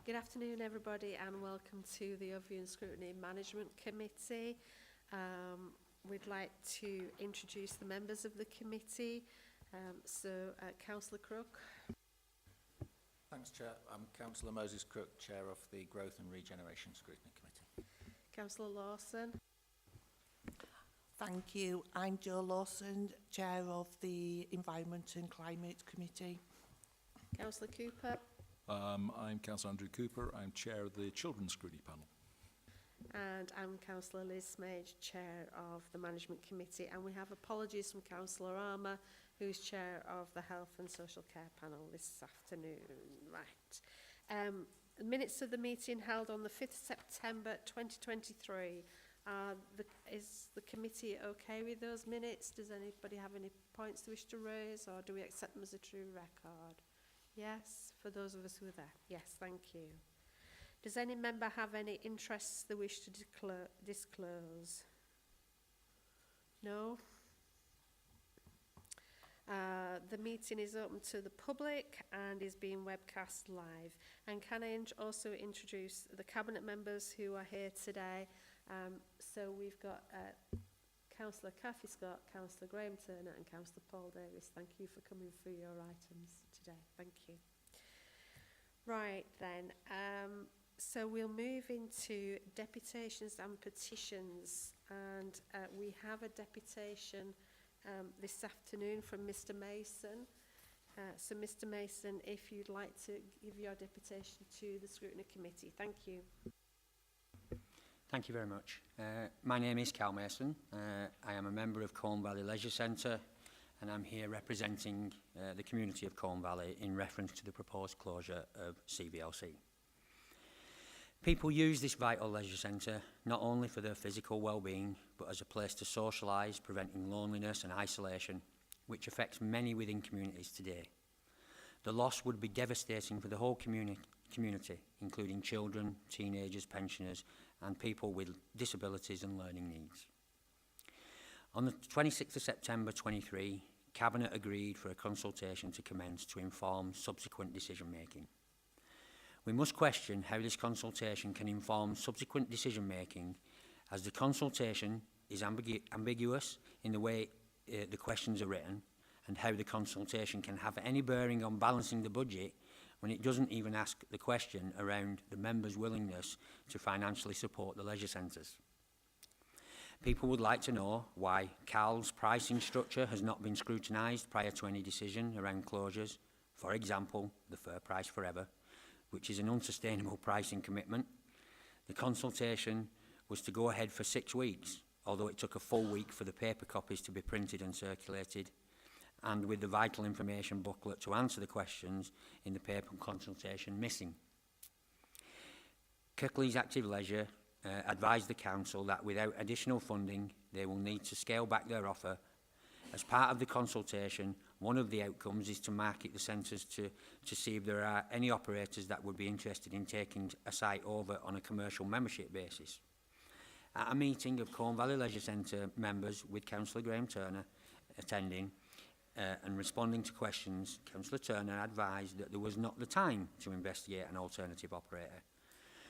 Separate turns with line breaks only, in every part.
Good afternoon, everybody, and welcome to the Overview and Scrutiny Management Committee. We'd like to introduce the members of the committee. Councillor Crook.
Thanks, Chair. I'm Councillor Moses Crook, Chair of the Growth and Regeneration Scrutiny Committee.
Councillor Lawson.
Thank you. I'm Jo Lawson, Chair of the Environment and Climate Committee.
Councillor Cooper.
I'm Councillor Andrew Cooper. I'm Chair of the Children's Scrutiny Panel.
And I'm Councillor Liz Smage, Chair of the Management Committee. And we have apologies from Councillor Armour, who's Chair of the Health and Social Care Panel this afternoon. Right. The minutes of the meeting held on the 5th September 2023. Is the committee okay with those minutes? Does anybody have any points they wish to raise, or do we accept them as a true record? Yes, for those of us who are there. Yes, thank you. Does any member have any interests they wish to disclose? No? The meeting is open to the public and is being webcast live. And can I also introduce the cabinet members who are here today? So we've got Councillor Cathy Scott, Councillor Graham Turner and Councillor Paul Davis. Thank you for coming through your items today. Thank you. Right then, so we'll move into deputations and petitions, and we have a deputation this afternoon from Mr Mason. So Mr Mason, if you'd like to give your deputation to the Scrutiny Committee. Thank you.
Thank you very much. My name is Cal Mason. I am a member of Colne Valley Leisure Centre, and I'm here representing the community of Colne Valley in reference to the proposed closure of CVLC. People use this vital leisure centre not only for their physical well-being, but as a place to socialise, preventing loneliness and isolation, which affects many within communities today. The loss would be devastating for the whole community, including children, teenagers, pensioners, and people with disabilities and learning needs. On the 26th of September 23, Cabinet agreed for a consultation to commence to inform subsequent decision-making. We must question how this consultation can inform subsequent decision-making, as the consultation is ambiguous in the way the questions are written, and how the consultation can have any bearing on balancing the budget when it doesn't even ask the question around the members' willingness to financially support the leisure centres. People would like to know why CAL's pricing structure has not been scrutinised prior to any decision around closures. For example, the Fair Price Forever, which is an unsustainable pricing commitment. The consultation was to go ahead for 6 weeks, although it took a full week for the paper copies to be printed and circulated, and with the vital information booklet to answer the questions in the paper consultation missing. Kirklees Active Leisure advised the Council that without additional funding, they will need to scale back their offer. As part of the consultation, one of the outcomes is to market the centres to see if there are any operators that would be interested in taking a site over on a commercial membership basis. At a meeting of Colne Valley Leisure Centre members with Councillor Graham Turner attending, and responding to questions, Councillor Turner advised that there was not the time to investigate an alternative operator.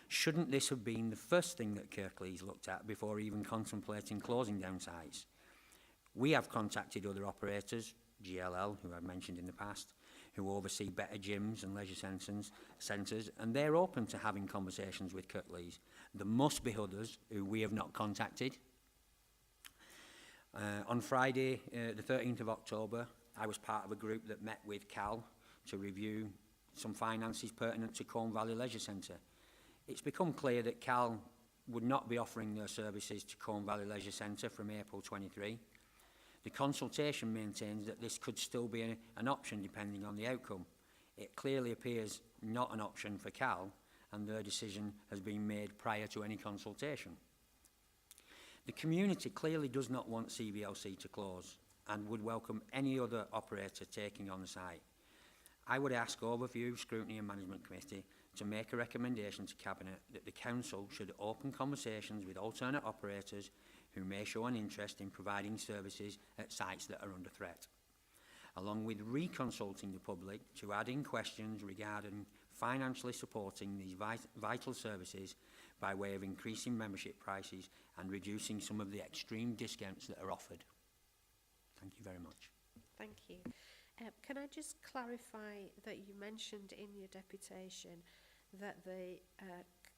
Shouldn't this have been the first thing that Kirklees looked at before even contemplating closing down sites? We have contacted other operators, GLL, who I've mentioned in the past, who oversee better gyms and leisure centres, and they're open to having conversations with Kirklees. There must be others who we have not contacted. On Friday, the 13th of October, I was part of a group that met with CAL to review some finances pertinent to Colne Valley Leisure Centre. It's become clear that CAL would not be offering their services to Colne Valley Leisure Centre from April 23. The consultation maintains that this could still be an option depending on the outcome. It clearly appears not an option for CAL, and their decision has been made prior to any consultation. The community clearly does not want CVLC to close and would welcome any other operator taking on the site. I would ask Overview, Scrutiny and Management Committee to make a recommendation to Cabinet that the Council should open conversations with alternate operators who may show an interest in providing services at sites that are under threat, along with reconsulting the public to add in questions regarding financially supporting these vital services by way of increasing membership prices and reducing some of the extreme discounts that are offered. Thank you very much.
Thank you. Can I just clarify that you mentioned in your deputation that the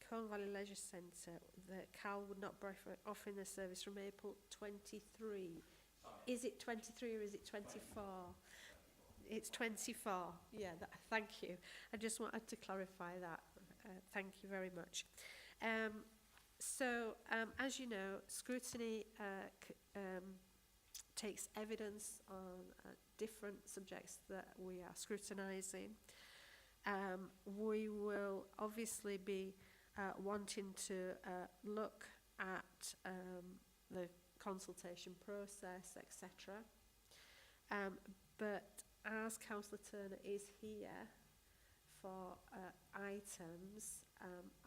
Colne Valley Leisure Centre, that Cal would not be offering the service from April 23. Is it 23 or is it 24? It's 24. Yeah, thank you. I just wanted to clarify that. Thank you very much. As you know, Scrutiny takes evidence on different subjects that we are scrutinising. We will obviously be wanting to look at the consultation process, etc. But as Councillor Turner is here for items,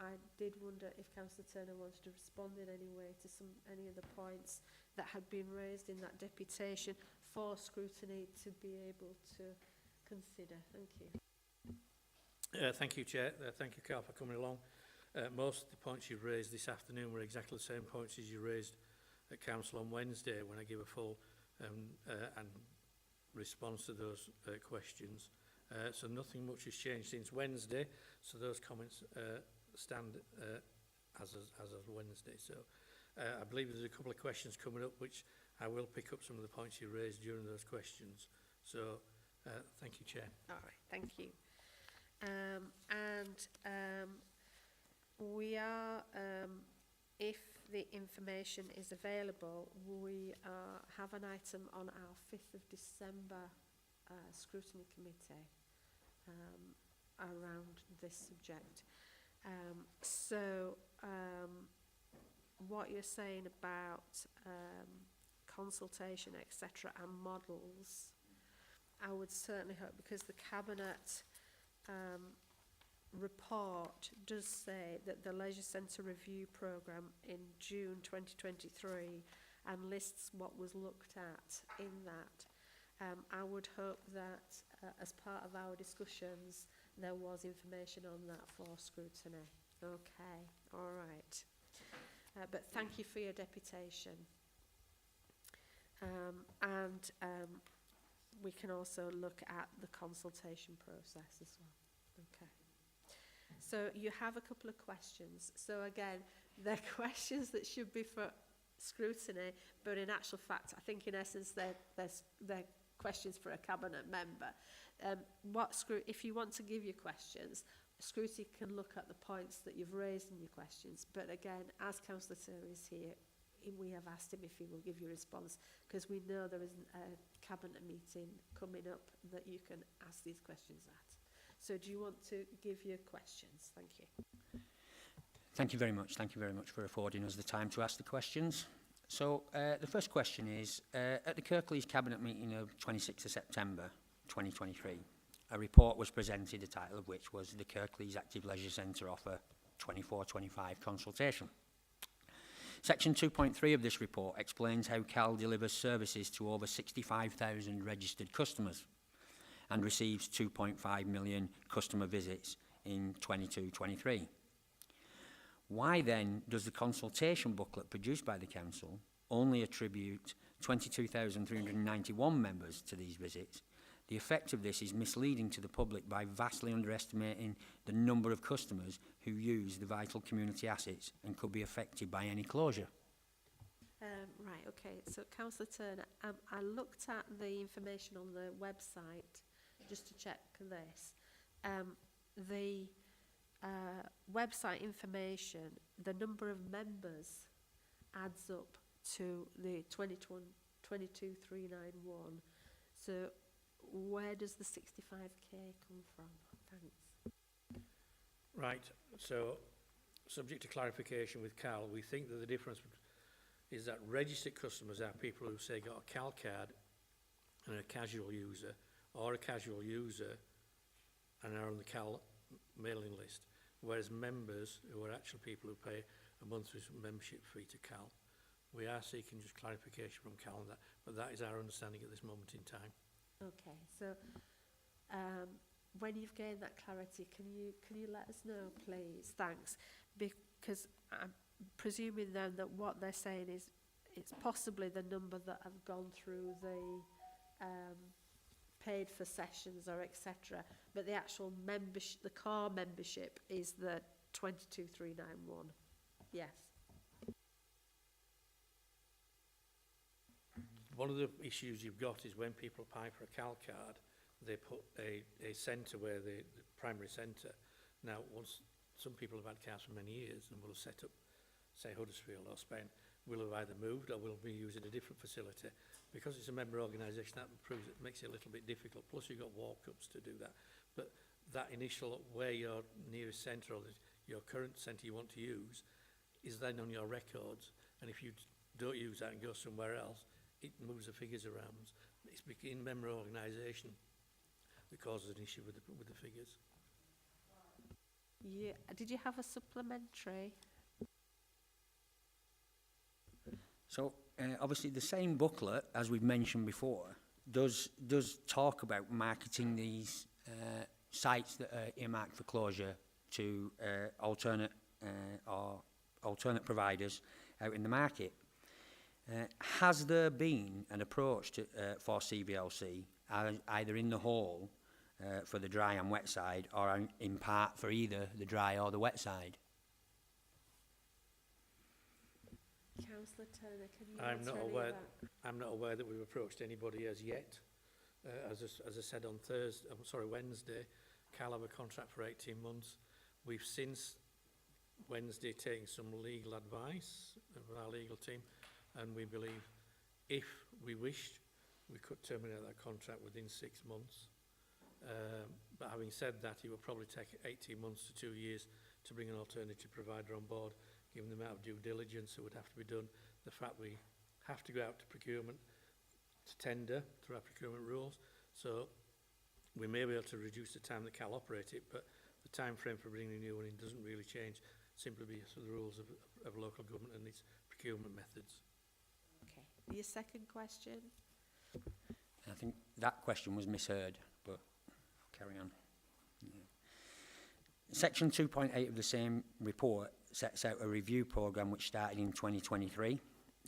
I did wonder if Councillor Turner wanted to respond in any way to any of the points that had been raised in that deputation for Scrutiny to be able to consider. Thank you.
Thank you, Chair. Thank you, Carl, for coming along. Most of the points you've raised this afternoon were exactly the same points as you raised at Council on Wednesday when I gave a full and response to those questions. So nothing much has changed since Wednesday, so those comments stand as of Wednesday. So I believe there's a couple of questions coming up which I will pick up some of the points you raised during those questions. So thank you, Chair.
All right, thank you. We are, if the information is available, we have an item on our 5th of December Scrutiny Committee around this subject. What you're saying about consultation, etc., and models, I would certainly hope, because the Cabinet report does say that the Leisure Centre Review Programme in June 2023 and lists what was looked at in that. I would hope that as part of our discussions there was information on that for Scrutiny. Okay, all right. But thank you for your deputation. We can also look at the consultation process as well. Okay. So you have a couple of questions. So again, they're questions that should be for Scrutiny, but in actual fact, I think in essence they're questions for a Cabinet member. If you want to give your questions, Scrutiny can look at the points that you've raised in your questions. But again, as Councillor Turner is here, we have asked him if he will give you a response, because we know there is a Cabinet meeting coming up that you can ask these questions at. So do you want to give your questions? Thank you.
Thank you very much. Thank you very much for affording us the time to ask the questions. So the first question is, at the Kirklees Cabinet meeting of 26th of September 2023, a report was presented, the title of which was the Kirklees Active Leisure Centre Offer 24-25 Consultation. Section 2.3 of this report explains how CAL delivers services to over 65,000 registered customers and receives 2.5 million customer visits in 22-23. Why then does the consultation booklet produced by the Council only attribute 22,391 members to these visits? The effect of this is misleading to the public by vastly underestimating the number of customers who use the vital community assets and could be affected by any closure.
Right, okay. So, Councillor Turner, I looked at the information on the website just to check this. The website information, the number of members adds up to the 22,391. So, where does the 65k come from? Thanks.
Right, so subject to clarification with Cal, we think that the difference is that registered customers are people who say got a Cal card and a casual user, or a casual user and are on the Cal mailing list, whereas members who are actual people who pay a monthly membership fee to Cal. We are seeking just clarification from Cal on that, but that is our understanding at this moment in time.
Okay, so when you've gained that clarity, can you let us know, please? Thanks. Because I'm presuming then that what they're saying is it's possibly the number that have gone through the paid for sessions or etc. But the actual membership, the car membership, is the 22,391. Yes.
One of the issues you've got is when people apply for a CAL card, they put a centre where the primary centre. Now, once some people have had cards for many years and will have set up, say, Huddersfield or Spain, will have either moved or will be using a different facility. Because it's a member organisation, that makes it a little bit difficult. Plus, you've got walk-ups to do that. But that initial, where your nearest centre or your current centre you want to use, is then on your records. And if you don't use that and go somewhere else, it moves the figures around. It's in member organisation that causes an issue with the figures.
Yeah. Did you have a supplementary?
So, obviously, the same booklet, as we've mentioned before, does talk about marketing these sites that are earmarked for closure to alternate providers out in the market. Has there been an approach to, for CVLC, either in the whole for the dry and wet side, or in part for either the dry or the wet side?
Councillor Turner, can you
I'm
answer
not
any
aware.
of that?
I'm not aware that we've approached anybody as yet. As I said on Wednesday, Cal have a contract for 18 months. We've since Wednesday taken some legal advice of our legal team, and we believe if we wished, we could terminate that contract within 6 months. But having said that, it would probably take 18 months to 2 years to bring an alternative provider on board, given the amount of due diligence that would have to be done, the fact we have to go out to procurement, to tender through our procurement rules. So we may be able to reduce the time that Cal operate it, but the time frame for bringing a new one in doesn't really change, simply because of the rules of local government and its procurement methods.
Okay. Your second question?
I think that question was misheard, but I'll carry on. Yeah. Section 2.8 of the same report sets out a review programme which started in 2023,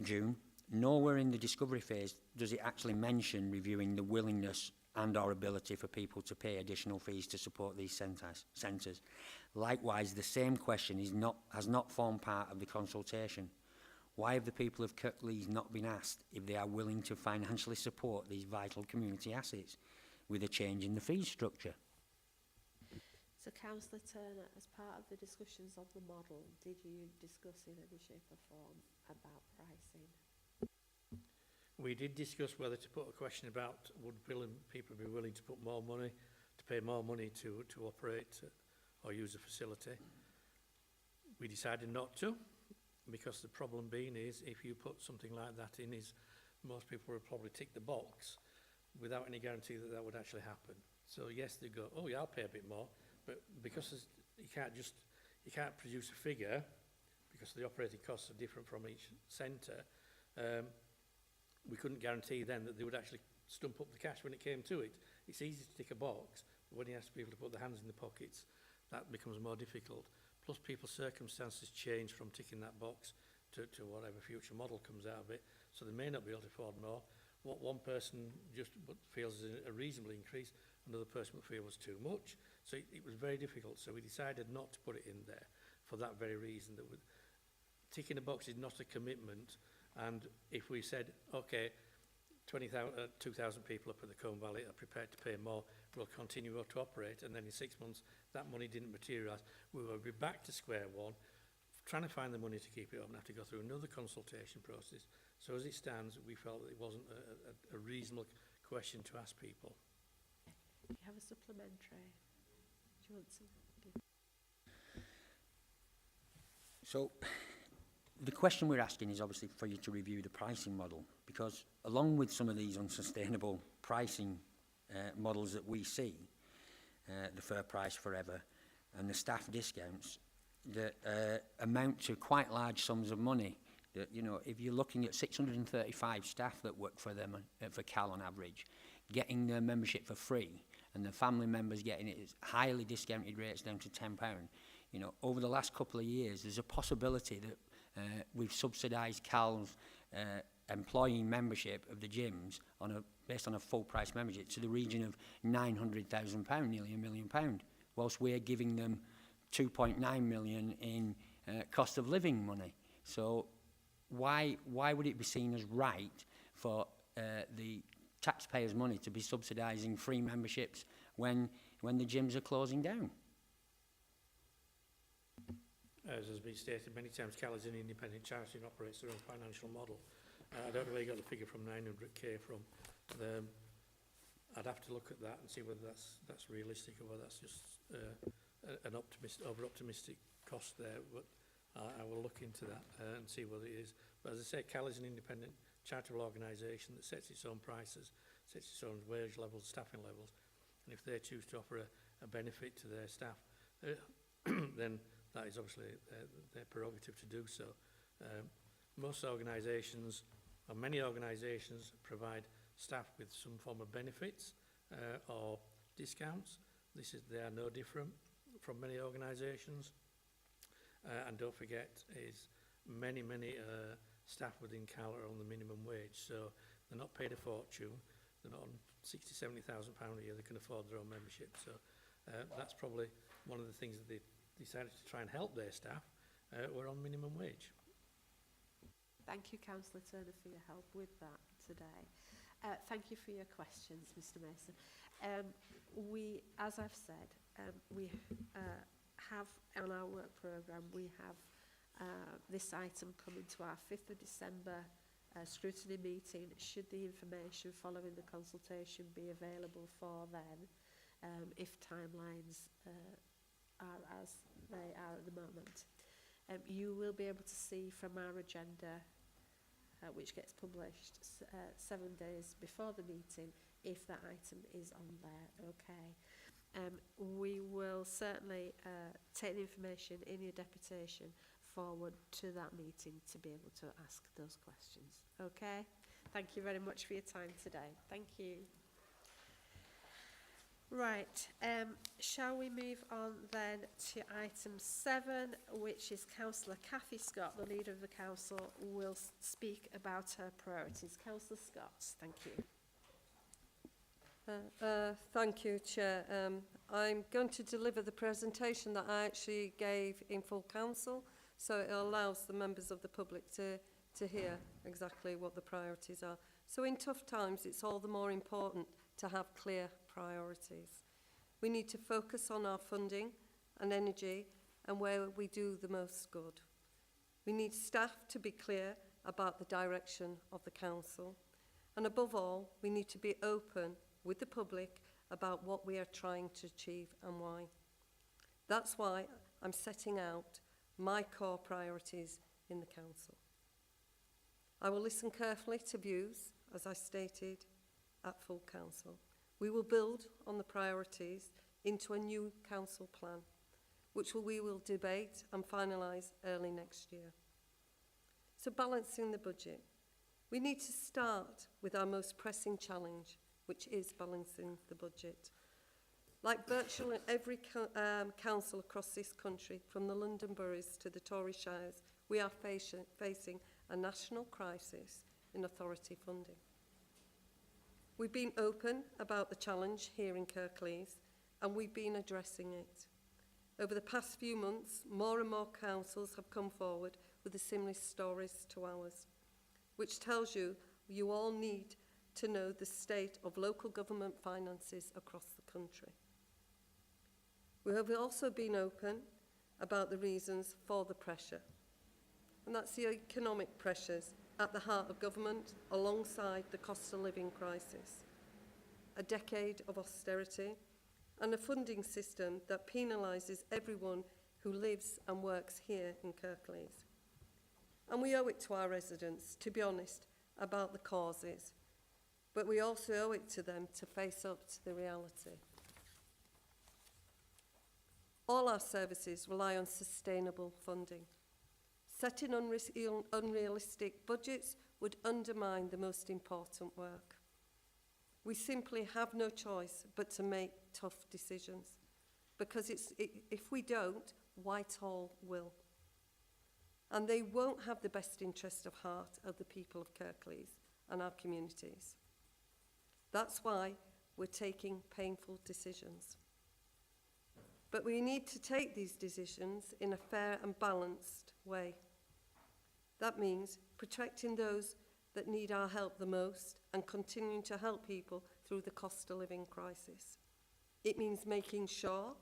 June. Nowhere in the discovery phase does it actually mention reviewing the willingness and or ability for people to pay additional fees to support these centres. Likewise, the same question has not formed part of the consultation. Why have the people of Kirklees not been asked if they are willing to financially support these vital community assets with a change in the fee structure?
So, Councillor Turner, as part of the discussions of the model, did you discuss in any shape or form about pricing?
We did discuss whether to put a question about would people be willing to put more money, to pay more money to operate or use a facility. We decided not to, because the problem being is if you put something like that in, is most people would probably tick the box without any guarantee that that would actually happen. So yes, they go, oh yeah, I'll pay a bit more, but because you can't produce a figure because the operating costs are different from each centre. We couldn't guarantee then that they would actually stump up the cash when it came to it. It's easy to tick a box, but when you ask people to put their hands in the pockets, that becomes more difficult. Plus, people's circumstances change from ticking that box to whatever future model comes out of it, so they may not be able to afford more. What one person just feels is a reasonable increase, another person would feel was too much. So it was very difficult, so we decided not to put it in there for that very reason. That ticking a box is not a commitment. And if we said, okay, 2,000 people up at the Colne Valley are prepared to pay more, we'll continue to operate, and then in 6 months that money didn't materialise, we will be back to square one, trying to find the money to keep it up and have to go through another consultation process. So as it stands, we felt that it wasn't a reasonable question to ask people.
Do you have a supplementary? Do you want to give?
So, the question we're asking is obviously for you to review the pricing model, because along with some of these unsustainable pricing models that we see, the fair price forever and the staff discounts that amount to quite large sums of money. That, you know, if you're looking at 635 staff that work for them, for Cal on average, getting their membership for free and the family members getting it at highly discounted rates down to £10. You know, over the last couple of years, there's a possibility that we've subsidised CAL's employing membership of the gyms based on a full price membership to the region of £900,000, nearly £1 million, whilst we're giving them 2.9 million in cost of living money. So why would it be seen as right for the taxpayers' money to be subsidising free memberships when the gyms are closing down?
As has been stated many times, CAL is an independent charity and operates their own financial model. I don't know where you got the figure from 900k from. I'd have to look at that and see whether that's realistic or whether that's just an over-optimistic cost there. But I will look into that and see what it is. But as I say, CAL is an independent charitable organisation that sets its own prices, sets its own wage levels, staffing levels. And if they choose to offer a benefit to their staff, then that is obviously their prerogative to do so. Most organisations, or many organisations, provide staff with some form of benefits or discounts. They are no different from many organisations. And don't forget, many staff within CAL are on the minimum wage, so they're not paid a fortune. They're not on £60,000-70,000 a year. They can afford their own membership. So that's probably one of the things that they decided to try and help their staff were on minimum wage.
Thank you, Councillor Turner, for your help with that today. Thank you for your questions, Mr Mason. As I've said, we have on our work programme, we have this item coming to our 5th of December scrutiny meeting. Should the information following the consultation be available for then, if timelines are as they are at the moment. You will be able to see from our agenda, which gets published 7 days before the meeting, if that item is on there, okay. We will certainly take the information in your deputation forward to that meeting to be able to ask those questions, okay. Thank you very much for your time today. Thank you. Right, shall we move on then to item 7, which is Councillor Cathy Scott, the leader of the council, will speak about her priorities. Councillor Scott, thank you.
Thank you, Chair. I'm going to deliver the presentation that I actually gave in full council, so it allows the members of the public to hear exactly what the priorities are. So in tough times, it's all the more important to have clear priorities. We need to focus on our funding and energy and where we do the most good. We need staff to be clear about the direction of the council. And above all, we need to be open with the public about what we are trying to achieve and why. That's why I'm setting out my core priorities in the council. I will listen carefully to views, as I stated, at full council. We will build on the priorities into a new council plan, which we will debate and finalise early next year. So balancing the budget. We need to start with our most pressing challenge, which is balancing the budget. Like virtually every council across this country, from the London boroughs to the Tory shires, we are facing a national crisis in authority funding. We've been open about the challenge here in Kirklees, and we've been addressing it. Over the past few months, more and more councils have come forward with the similar stories to ours, which tells you all need to know the state of local government finances across the country. We have also been open about the reasons for the pressure, and that's the economic pressures at the heart of government alongside the cost of living crisis, a decade of austerity and a funding system that penalises everyone who lives and works here in Kirklees. And we owe it to our residents to be honest about the causes, but we also owe it to them to face up to the reality. All our services rely on sustainable funding. Setting unrealistic budgets would undermine the most important work. We simply have no choice but to make tough decisions, because if we don't, Whitehall will. And they won't have the best interest of heart of the people of Kirklees and our communities. That's why we're taking painful decisions. But we need to take these decisions in a fair and balanced way. That means protecting those that need our help the most and continuing to help people through the cost of living crisis. It means making sure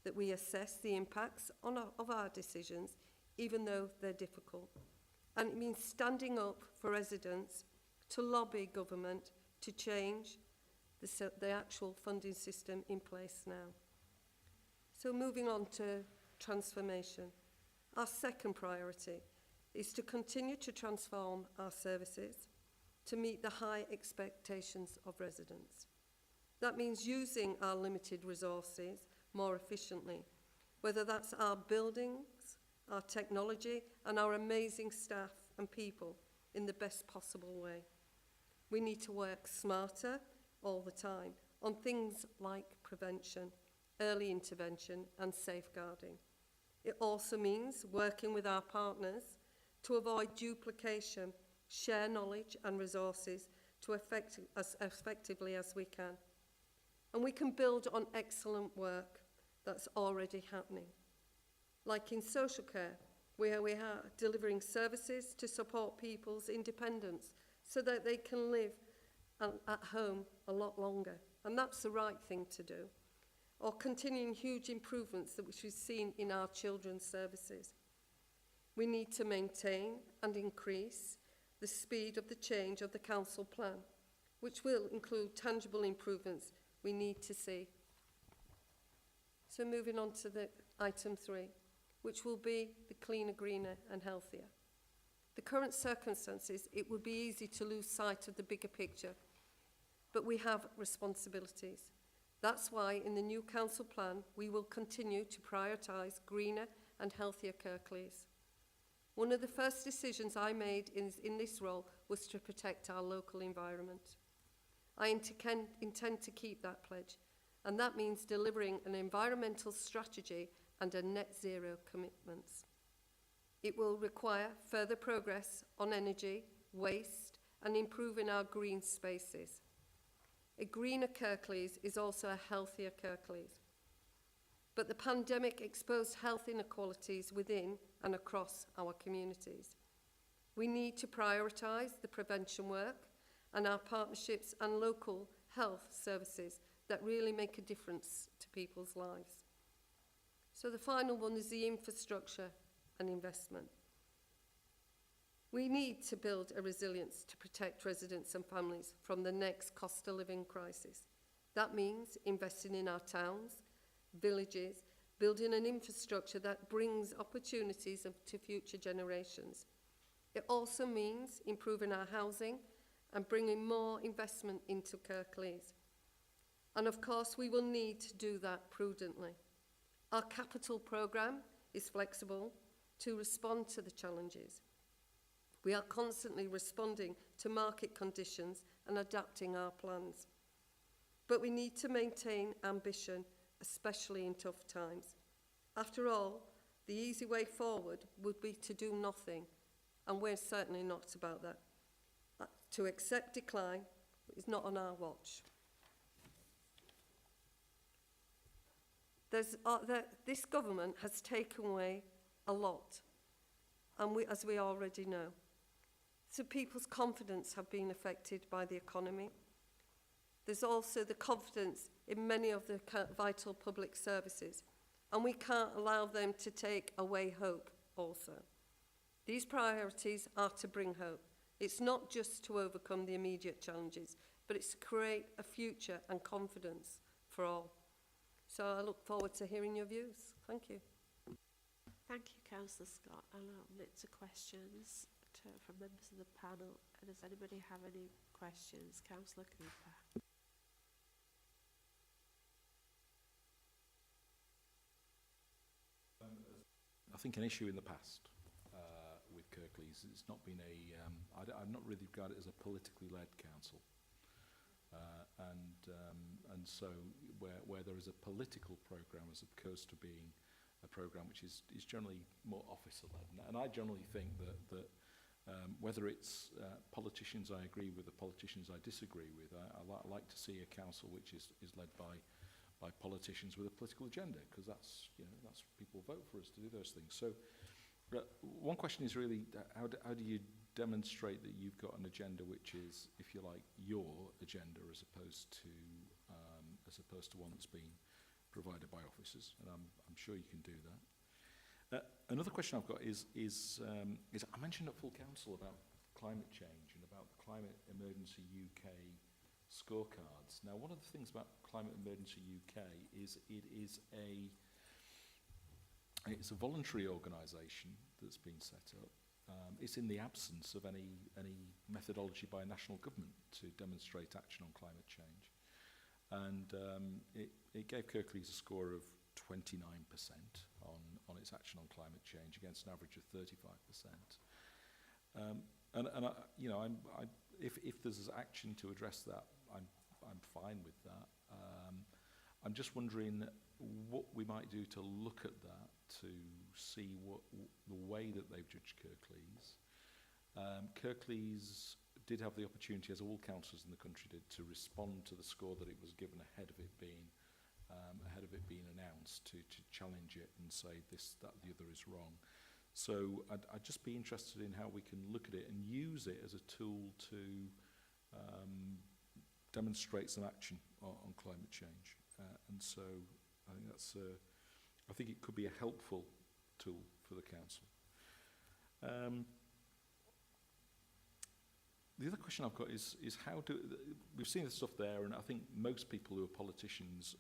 that we assess the impacts of our decisions, even though they're difficult. And it means standing up for residents to lobby government to change the actual funding system in place now. So moving on to transformation. Our second priority is to continue to transform our services to meet the high expectations of residents. That means using our limited resources more efficiently, whether that's our buildings, our technology, and our amazing staff and people in the best possible way. We need to work smarter all the time on things like prevention, early intervention, and safeguarding. It also means working with our partners to avoid duplication, share knowledge and resources to as effectively as we can. And we can build on excellent work that's already happening. Like in social care, where we are delivering services to support people's independence so that they can live at home a lot longer. And that's the right thing to do. Or continuing huge improvements that which we've seen in our children's services. We need to maintain and increase the speed of the change of the council plan, which will include tangible improvements we need to see. So moving on to the item 3, which will be the cleaner, greener and healthier. The current circumstances, it would be easy to lose sight of the bigger picture, but we have responsibilities. That's why in the new council plan, we will continue to prioritise greener and healthier Kirklees. One of the first decisions I made in this role was to protect our local environment. I intend to keep that pledge, and that means delivering an environmental strategy and a net zero commitments. It will require further progress on energy, waste, and improving our green spaces. A greener Kirklees is also a healthier Kirklees. But the pandemic exposed health inequalities within and across our communities. We need to prioritise the prevention work and our partnerships and local health services that really make a difference to people's lives. So the final one is the infrastructure and investment. We need to build a resilience to protect residents and families from the next cost of living crisis. That means investing in our towns, villages, building an infrastructure that brings opportunities to future generations. It also means improving our housing and bringing more investment into Kirklees. And of course, we will need to do that prudently. Our capital programme is flexible to respond to the challenges. We are constantly responding to market conditions and adapting our plans. But we need to maintain ambition, especially in tough times. After all, the easy way forward would be to do nothing, and we're certainly not about that. To accept decline is not on our watch. This government has taken away a lot, and as we already know. So people's confidence have been affected by the economy. There's also the confidence in many of the vital public services, and we can't allow them to take away hope also. These priorities are to bring hope. It's not just to overcome the immediate challenges, but it's to create a future and confidence for all. So I look forward to hearing your views. Thank you.
Thank you, Councillor Scott. I'll open it to questions from members of the panel. And does anybody have any questions? Councillor Cooper.
I think an issue in the past with Kirklees, it's not been I've not really regarded it as a politically led council. and so where there is a political programme as opposed to being a programme which is generally more officer-led. And I generally think that whether it's politicians I agree with or politicians I disagree with, I like to see a council which is led by politicians with a political agenda, because that's people vote for us to do those things. So one question is really how do you demonstrate that you've got an agenda which is, if you like, your agenda as opposed to one that's been provided by officers, and I'm sure you can do that. Another question I've got is I mentioned at full council about climate change and about the Climate Emergency UK scorecards. Now, one of the things about Climate Emergency UK is it's a voluntary organisation that's been set up. It's in the absence of any methodology by a national government to demonstrate action on climate change. And it gave Kirklees a score of 29% on its action on climate change against an average of 35%. If there's action to address that, I'm fine with that. I'm just wondering what we might do to look at that, to see what the way that they've judged Kirklees. Kirklees did have the opportunity, as all councillors in the country did, to respond to the score that it was given ahead of it being announced, to challenge it and say this, that, the other is wrong. So I'd just be interested in how we can look at it and use it as a tool to demonstrate some action on climate change. And so I think I think it could be a helpful tool for the council. The other question I've got is how we've seen this stuff there, and I think most people who are politicians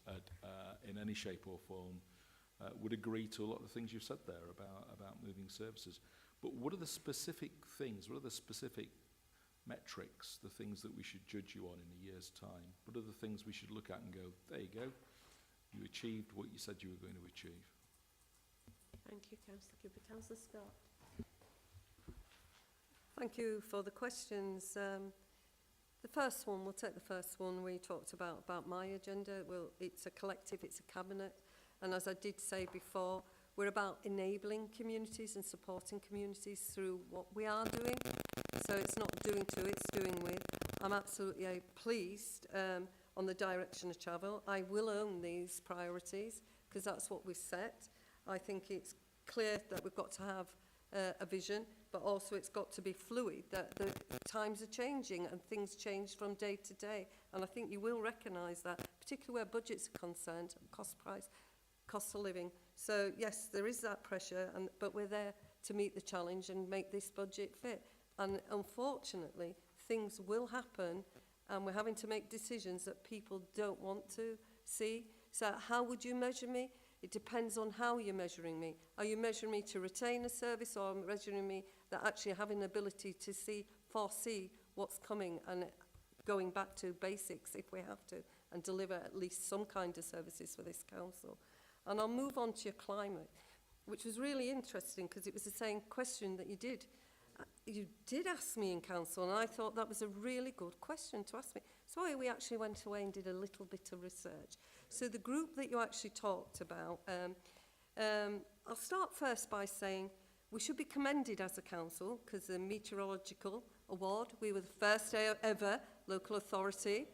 in any shape or form would agree to a lot of the things you've said there about moving services. But what are the specific things, what are the specific metrics, the things that we should judge you on in a year's time? What are the things we should look at and go, there you go, you achieved what you said you were going to achieve?
Thank you, Councillor Cooper. Councillor Scott.
Thank you for the questions. The first one, we'll take the first one we talked about my agenda. Well, it's a collective, it's a cabinet. And as I did say before, we're about enabling communities and supporting communities through what we are doing. So it's not doing to, it's doing with. I'm absolutely pleased on the direction of travel. I will own these priorities because that's what we've set. I think it's clear that we've got to have a vision, but also it's got to be fluid, that the times are changing and things change from day to day. And I think you will recognise that, particularly where budgets are concerned, cost of living. So yes, there is that pressure, but we're there to meet the challenge and make this budget fit. And unfortunately, things will happen and we're having to make decisions that people don't want to see. So how would you measure me? It depends on how you're measuring me. Are you measuring me to retain a service, or measuring me that actually having the ability to foresee what's coming and going back to basics if we have to, and deliver at least some kind of services for this council? And I'll move on to your climate, which was really interesting because it was the same question that you did. You did ask me in council, and I thought that was a really good question to ask me. So we actually went away and did a little bit of research. So the group that you actually talked about, I'll start first by saying we should be commended as a council because the Meteorological Award, we were the first ever local authority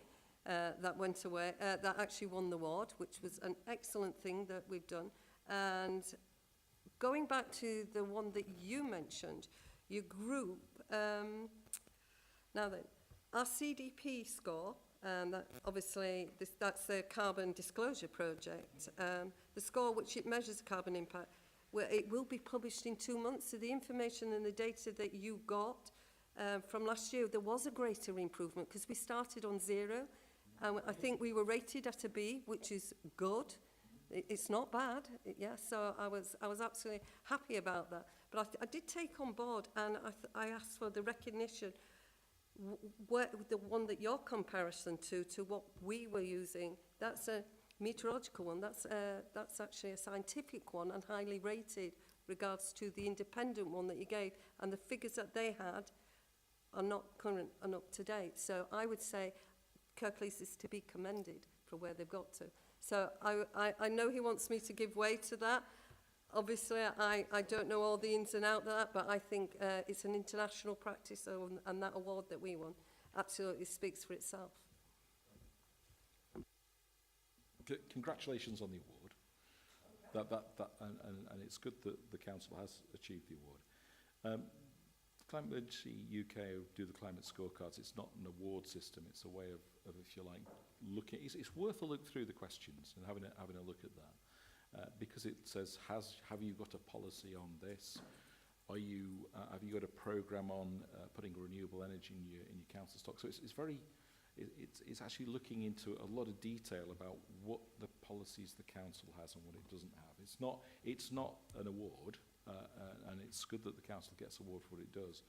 that went away, that actually won the award, which was an excellent thing that we've done. And going back to the one that you mentioned, your group, now then, our CDP score, that obviously that's the Carbon Disclosure Project, the score which it measures the carbon impact, it will be published in 2 months. So the information and the data that you got from last year, there was a greater improvement because we started on 0. I think we were rated at a B, which is good. It's not bad, yeah. So I was absolutely happy about that. But I did take on board, and I asked for the recognition, the one that your comparison to what we were using. That's a meteorological one. That's actually a scientific one and highly rated regards to the independent one that you gave, and the figures that they had are not current and up to date. So I would say Kirklees is to be commended for where they've got to. So I know he wants me to give way to that. Obviously, I don't know all the ins and outs of that, but I think it's an international practice, so, and that award that we won absolutely speaks for itself.
Congratulations on the award. And it's good that the council has achieved the award. Climate Emergency UK do the climate scorecards. It's not an award system. It's a way of if you like, looking. It's worth a look through the questions and having a look at that, because it says, have you got a policy on this? Are you have you got a program on putting renewable energy in your council stock? So it's actually looking into a lot of detail about what the policies the council has and what it doesn't have. It's not an award, and it's good that the council gets award for what it does.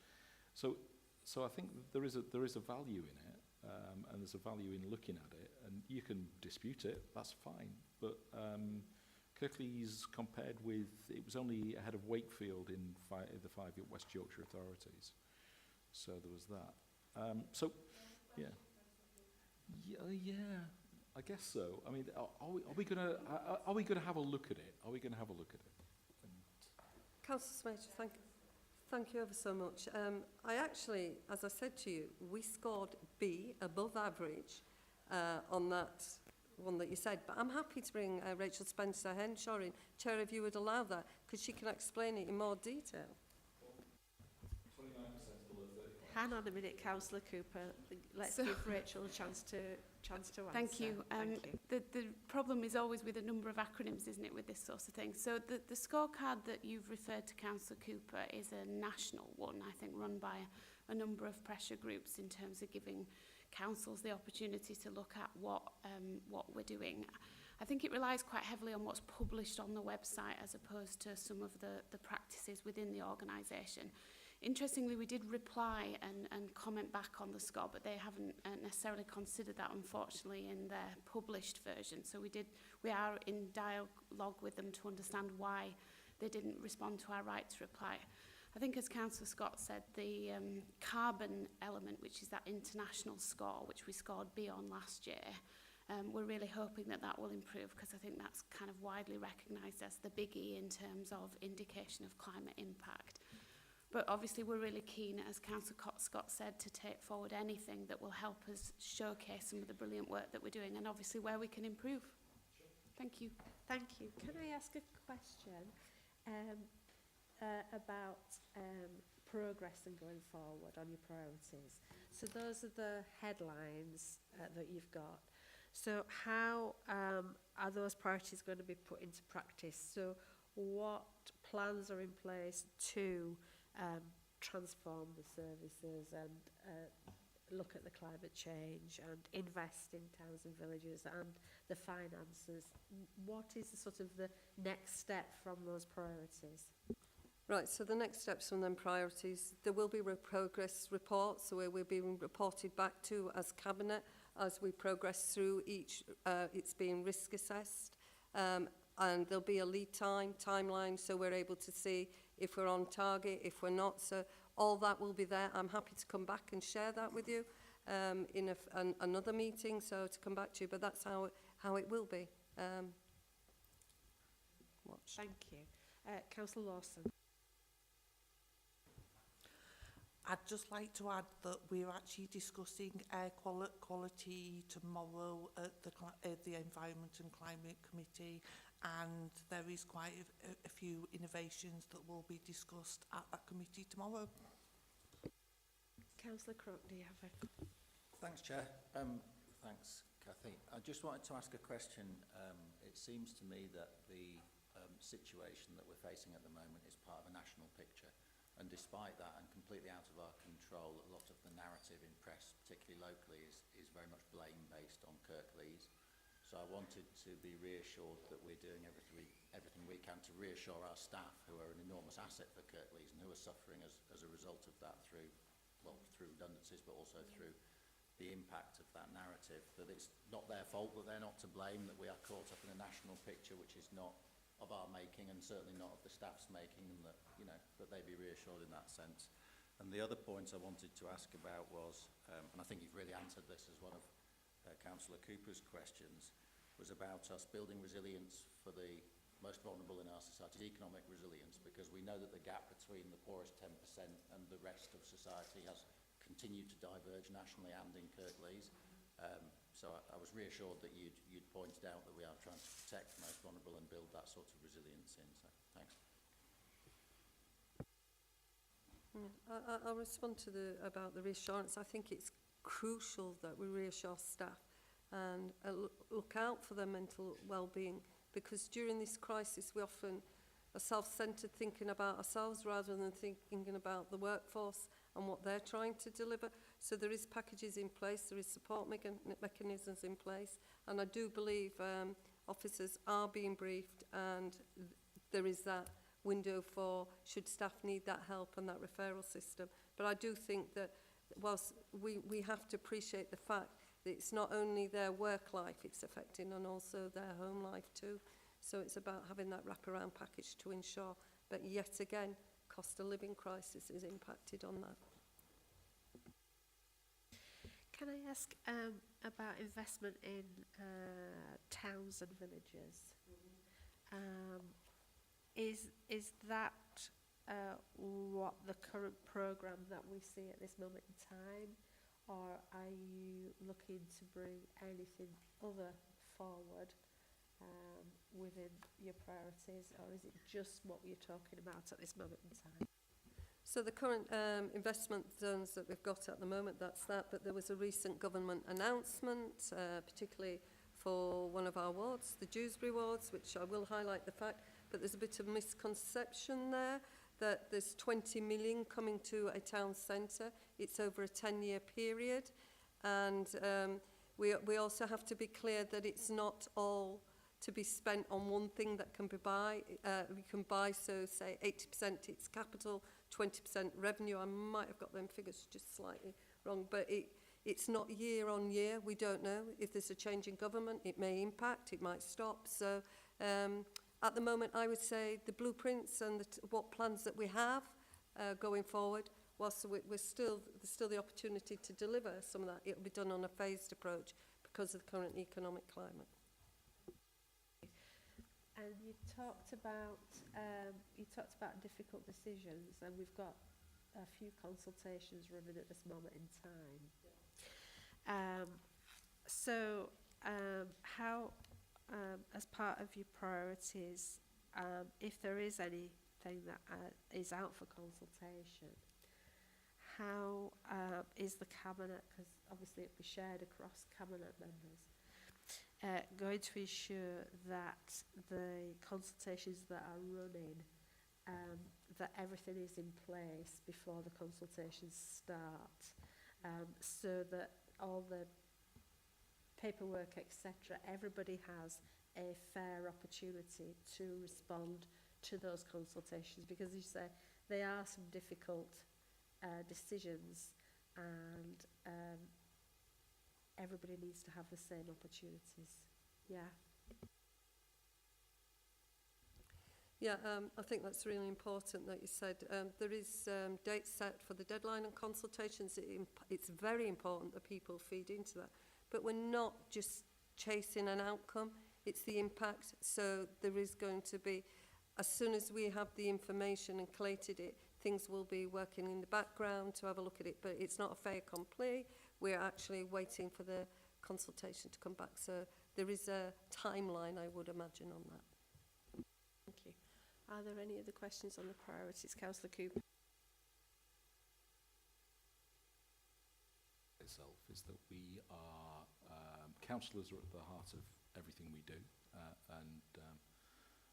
So I think there is a value in it, and there's a value in looking at it. And you can dispute it, that's fine. But Kirklees compared with, it was only ahead of Wakefield in the 5 West Yorkshire authorities. So there was that. Yeah. Yeah, I guess so. I mean, are we gonna have a look at it? Are we gonna have a look at it?
Councillor Smater, thank you ever so much. I actually, as I said to you, we scored B, above average, on that one that you said. But I'm happy to bring Rachel Spencer-Henshaw in. Chair, if you would allow that, because she can explain it in more detail.
29% below 35.
Hang on a minute, Councillor Cooper. Let's give Rachel a chance to answer.
Thank you. The problem is always with a number of acronyms, isn't it, with this sort of thing? So the scorecard that you've referred to, Councillor Cooper, is a national one, I think, run by a number of pressure groups in terms of giving councils the opportunity to look at what we're doing. I think it relies quite heavily on what's published on the website as opposed to some of the practices within the organisation. Interestingly, we did reply and comment back on the score, but they haven't necessarily considered that, unfortunately, in their published version. So we are in dialogue with them to understand why they didn't respond to our right to reply. I think, as Councillor Scott said, the carbon element, which is that international score, which we scored B on last year, we're really hoping that will improve, because I think that's kind of widely recognised as the biggie in terms of indication of climate impact. But obviously we're really keen, as Councillor Scott said, to take forward anything that will help us showcase some of the brilliant work that we're doing, and obviously where we can improve. Thank you.
Thank you. Can I ask a question about progress and going forward on your priorities? So those are the headlines that you've got. So how are those priorities going to be put into practice? So what plans are in place to transform the services and look at the climate change and invest in towns and villages and the finances? What is sort of the next step from those priorities?
Right, so the next steps from them priorities, there will be progress reports, so we're being reported back to as Cabinet as we progress through each, it's being risk assessed, and there'll be a lead timeline, so we're able to see if we're on target, if we're not, so all that will be there. I'm happy to come back and share that with you in another meeting, so to come back to you, but that's how it will be.
Thank you. Councillor Lawson.
I'd just like to add that we're actually discussing air quality tomorrow at the Environment and Climate Committee, and there is quite a few innovations that will be discussed at that committee tomorrow.
Councillor Crook, do you have a...
Thanks, Chair. Thanks, Cathy. I just wanted to ask a question. It seems to me that the situation that we're facing at the moment is part of a national picture. And despite that, and completely out of our control, a lot of the narrative in press, particularly locally, is very much blame-based on Kirklees. So I wanted to be reassured that we're doing everything we can to reassure our staff, who are an enormous asset for Kirklees and who are suffering as a result of that through redundancies, but also through the impact of that narrative, that it's not their fault, that they're not to blame, that we are caught up in a national picture which is not of our making and certainly not of the staff's making, and that, you know, that they be reassured in that sense. And the other point I wanted to ask about was, and I think you've really answered this as one of Councillor Cooper's questions was about us building resilience for the most vulnerable in our society, economic resilience, because we know that the gap between the poorest 10% and the rest of society has continued to diverge nationally and in Kirklees. So I was reassured that you'd pointed out that we are trying to protect the most vulnerable and build that sort of resilience in. So thanks.
I'll respond to about the reassurance. I think it's crucial that we reassure staff and look out for their mental well-being, because during this crisis we often are self-centred, thinking about ourselves rather than thinking about the workforce and what they're trying to deliver. So there is packages in place, there is support mechanisms in place, and I do believe officers are being briefed, and there is that window for should staff need that help and that referral system. But I do think that whilst we have to appreciate the fact that it's not only their work life it's affecting, and also their home life too. So it's about having that wraparound package to ensure. But yet again, cost of living crisis is impacted on that.
Can I ask about investment in towns and villages? Is that what the current programme that we see at this moment in time, or are you looking to bring anything other forward within your priorities, or is it just what you're talking about at this moment in time?
So the current investment zones that we've got at the moment, that's that, but there was a recent government announcement, particularly for one of our wards, the Dewsbury wards, which I will highlight the fact, but there's a bit of misconception there that there's 20 million coming to a town centre. It's over a 10-year period, and we also have to be clear that it's not all to be spent on one thing that can be we can buy, so say 80% it's capital, 20% revenue. I might have got them figures just slightly wrong, but it's not year on year. We don't know. If there's a change in government, it may impact, it might stop. So at the moment, I would say the blueprints and what plans that we have going forward, whilst there's still the opportunity to deliver some of that, it'll be done on a phased approach because of the current economic climate.
And you talked about difficult decisions, and we've got a few consultations running at this moment in time. How, as part of your priorities, if there is anything that is out for consultation, how is the Cabinet, because obviously it will be shared across Cabinet members, going to ensure that the consultations that are running, that everything is in place before the consultations start, so that all the paperwork, etc., everybody has a fair opportunity to respond to those consultations, because as you say, they are some difficult decisions, and everybody needs to have the same opportunities. Yeah.
Yeah, I think that's really important that you said. There is dates set for the deadline and consultations. It's very important that people feed into that. But we're not just chasing an outcome, it's the impact. So there is going to be, as soon as we have the information and collated it, things will be working in the background to have a look at it. But it's not a fait accompli. We're actually waiting for the consultation to come back. So there is a timeline, I would imagine, on that.
Thank you. Are there any other questions on the priorities? Councillor Cooper.
Itself is that we are, councillors are at the heart of everything we do, and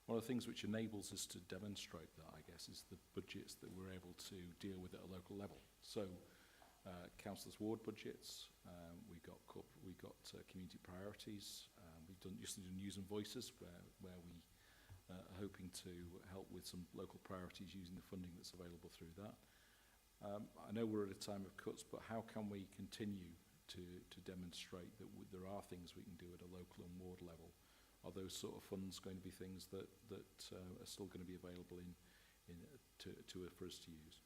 one of the things which enables us to demonstrate that, I guess, is the budgets that we're able to deal with at a local level. So councillors' ward budgets, we got community priorities, we've done news and voices where we are hoping to help with some local priorities using the funding that's available through that. I know we're at a time of cuts, but how can we continue to demonstrate that there are things we can do at a local and ward level? Are those sort of funds going to be things that are still going to be available for us to use?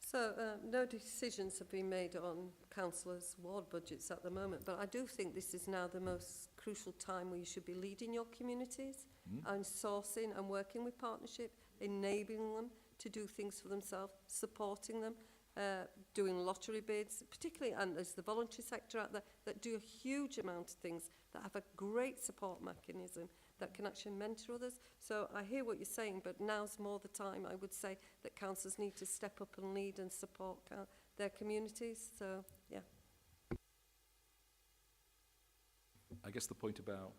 So, no decisions have been made on councillors' ward budgets at the moment, but I do think this is now the most crucial time where you should be leading your communities and sourcing and working with partnership, enabling them to do things for themselves, supporting them, doing lottery bids, particularly, and there's the voluntary sector out there that do a huge amount of things, that have a great support mechanism, that can actually mentor others. So I hear what you're saying, but now's more the time, I would say, that councillors need to step up and lead and support their communities. So, yeah.
I guess the point about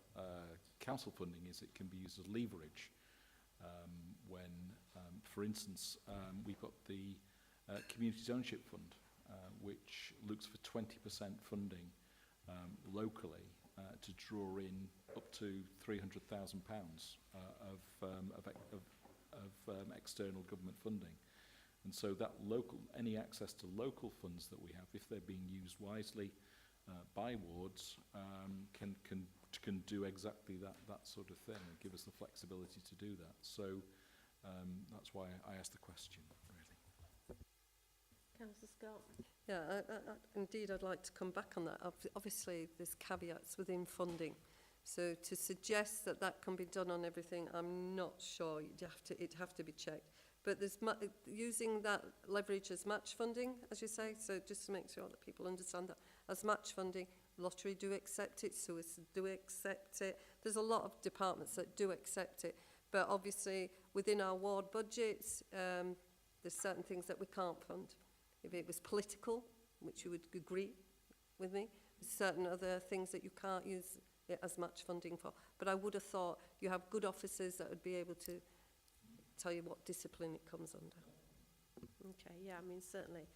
council funding is it can be used as leverage when, for instance, we've got the Communities Ownership Fund, which looks for 20% funding locally to draw in up to £300,000 of external government funding. And so that any access to local funds that we have, if they're being used wisely by wards, can do exactly that sort of thing and give us the flexibility to do that. So that's why I asked the question, really.
Councillor Scott.
Yeah, indeed, I'd like to come back on that. Obviously, there's caveats within funding. So to suggest that that can be done on everything, I'm not sure. It'd have to be checked. But there's using that leverage as match funding, as you say, so just to make sure that people understand that as match funding, lottery do accept it, suicide do accept it. There's a lot of departments that do accept it. But obviously, within our ward budgets, there's certain things that we can't fund. If it was political, which you would agree with me, there's certain other things that you can't use it as much funding for. But I would have thought you have good officers that would be able to tell you what discipline it comes under.
Okay, yeah, I mean, certainly,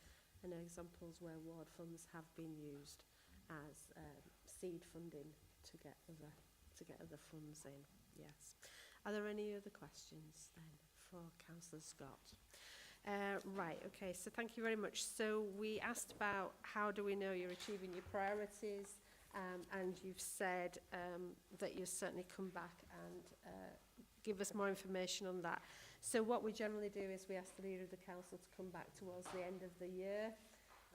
I know examples where ward funds have been used as seed funding to get other funds in, yes. Are there any other questions then for Councillor Scott? Right, okay, so thank you very much. So we asked about how do we know you're achieving your priorities, and you've said that you'll certainly come back and give us more information on that. So what we generally do is we ask the leader of the council to come back towards the end of the year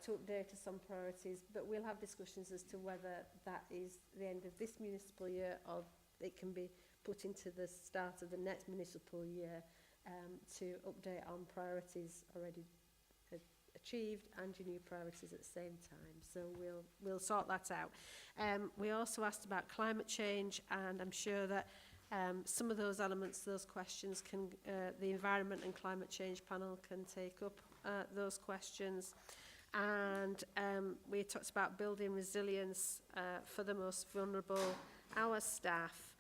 to update us on priorities, but we'll have discussions as to whether that is the end of this municipal year or it can be put into the start of the next municipal year to update on priorities already achieved and your new priorities at the same time. So we'll sort that out. We also asked about climate change, and I'm sure that some of those elements, those questions, can the Environment and Climate Change Panel can take up those questions. And we talked about building resilience for the most vulnerable, our staff,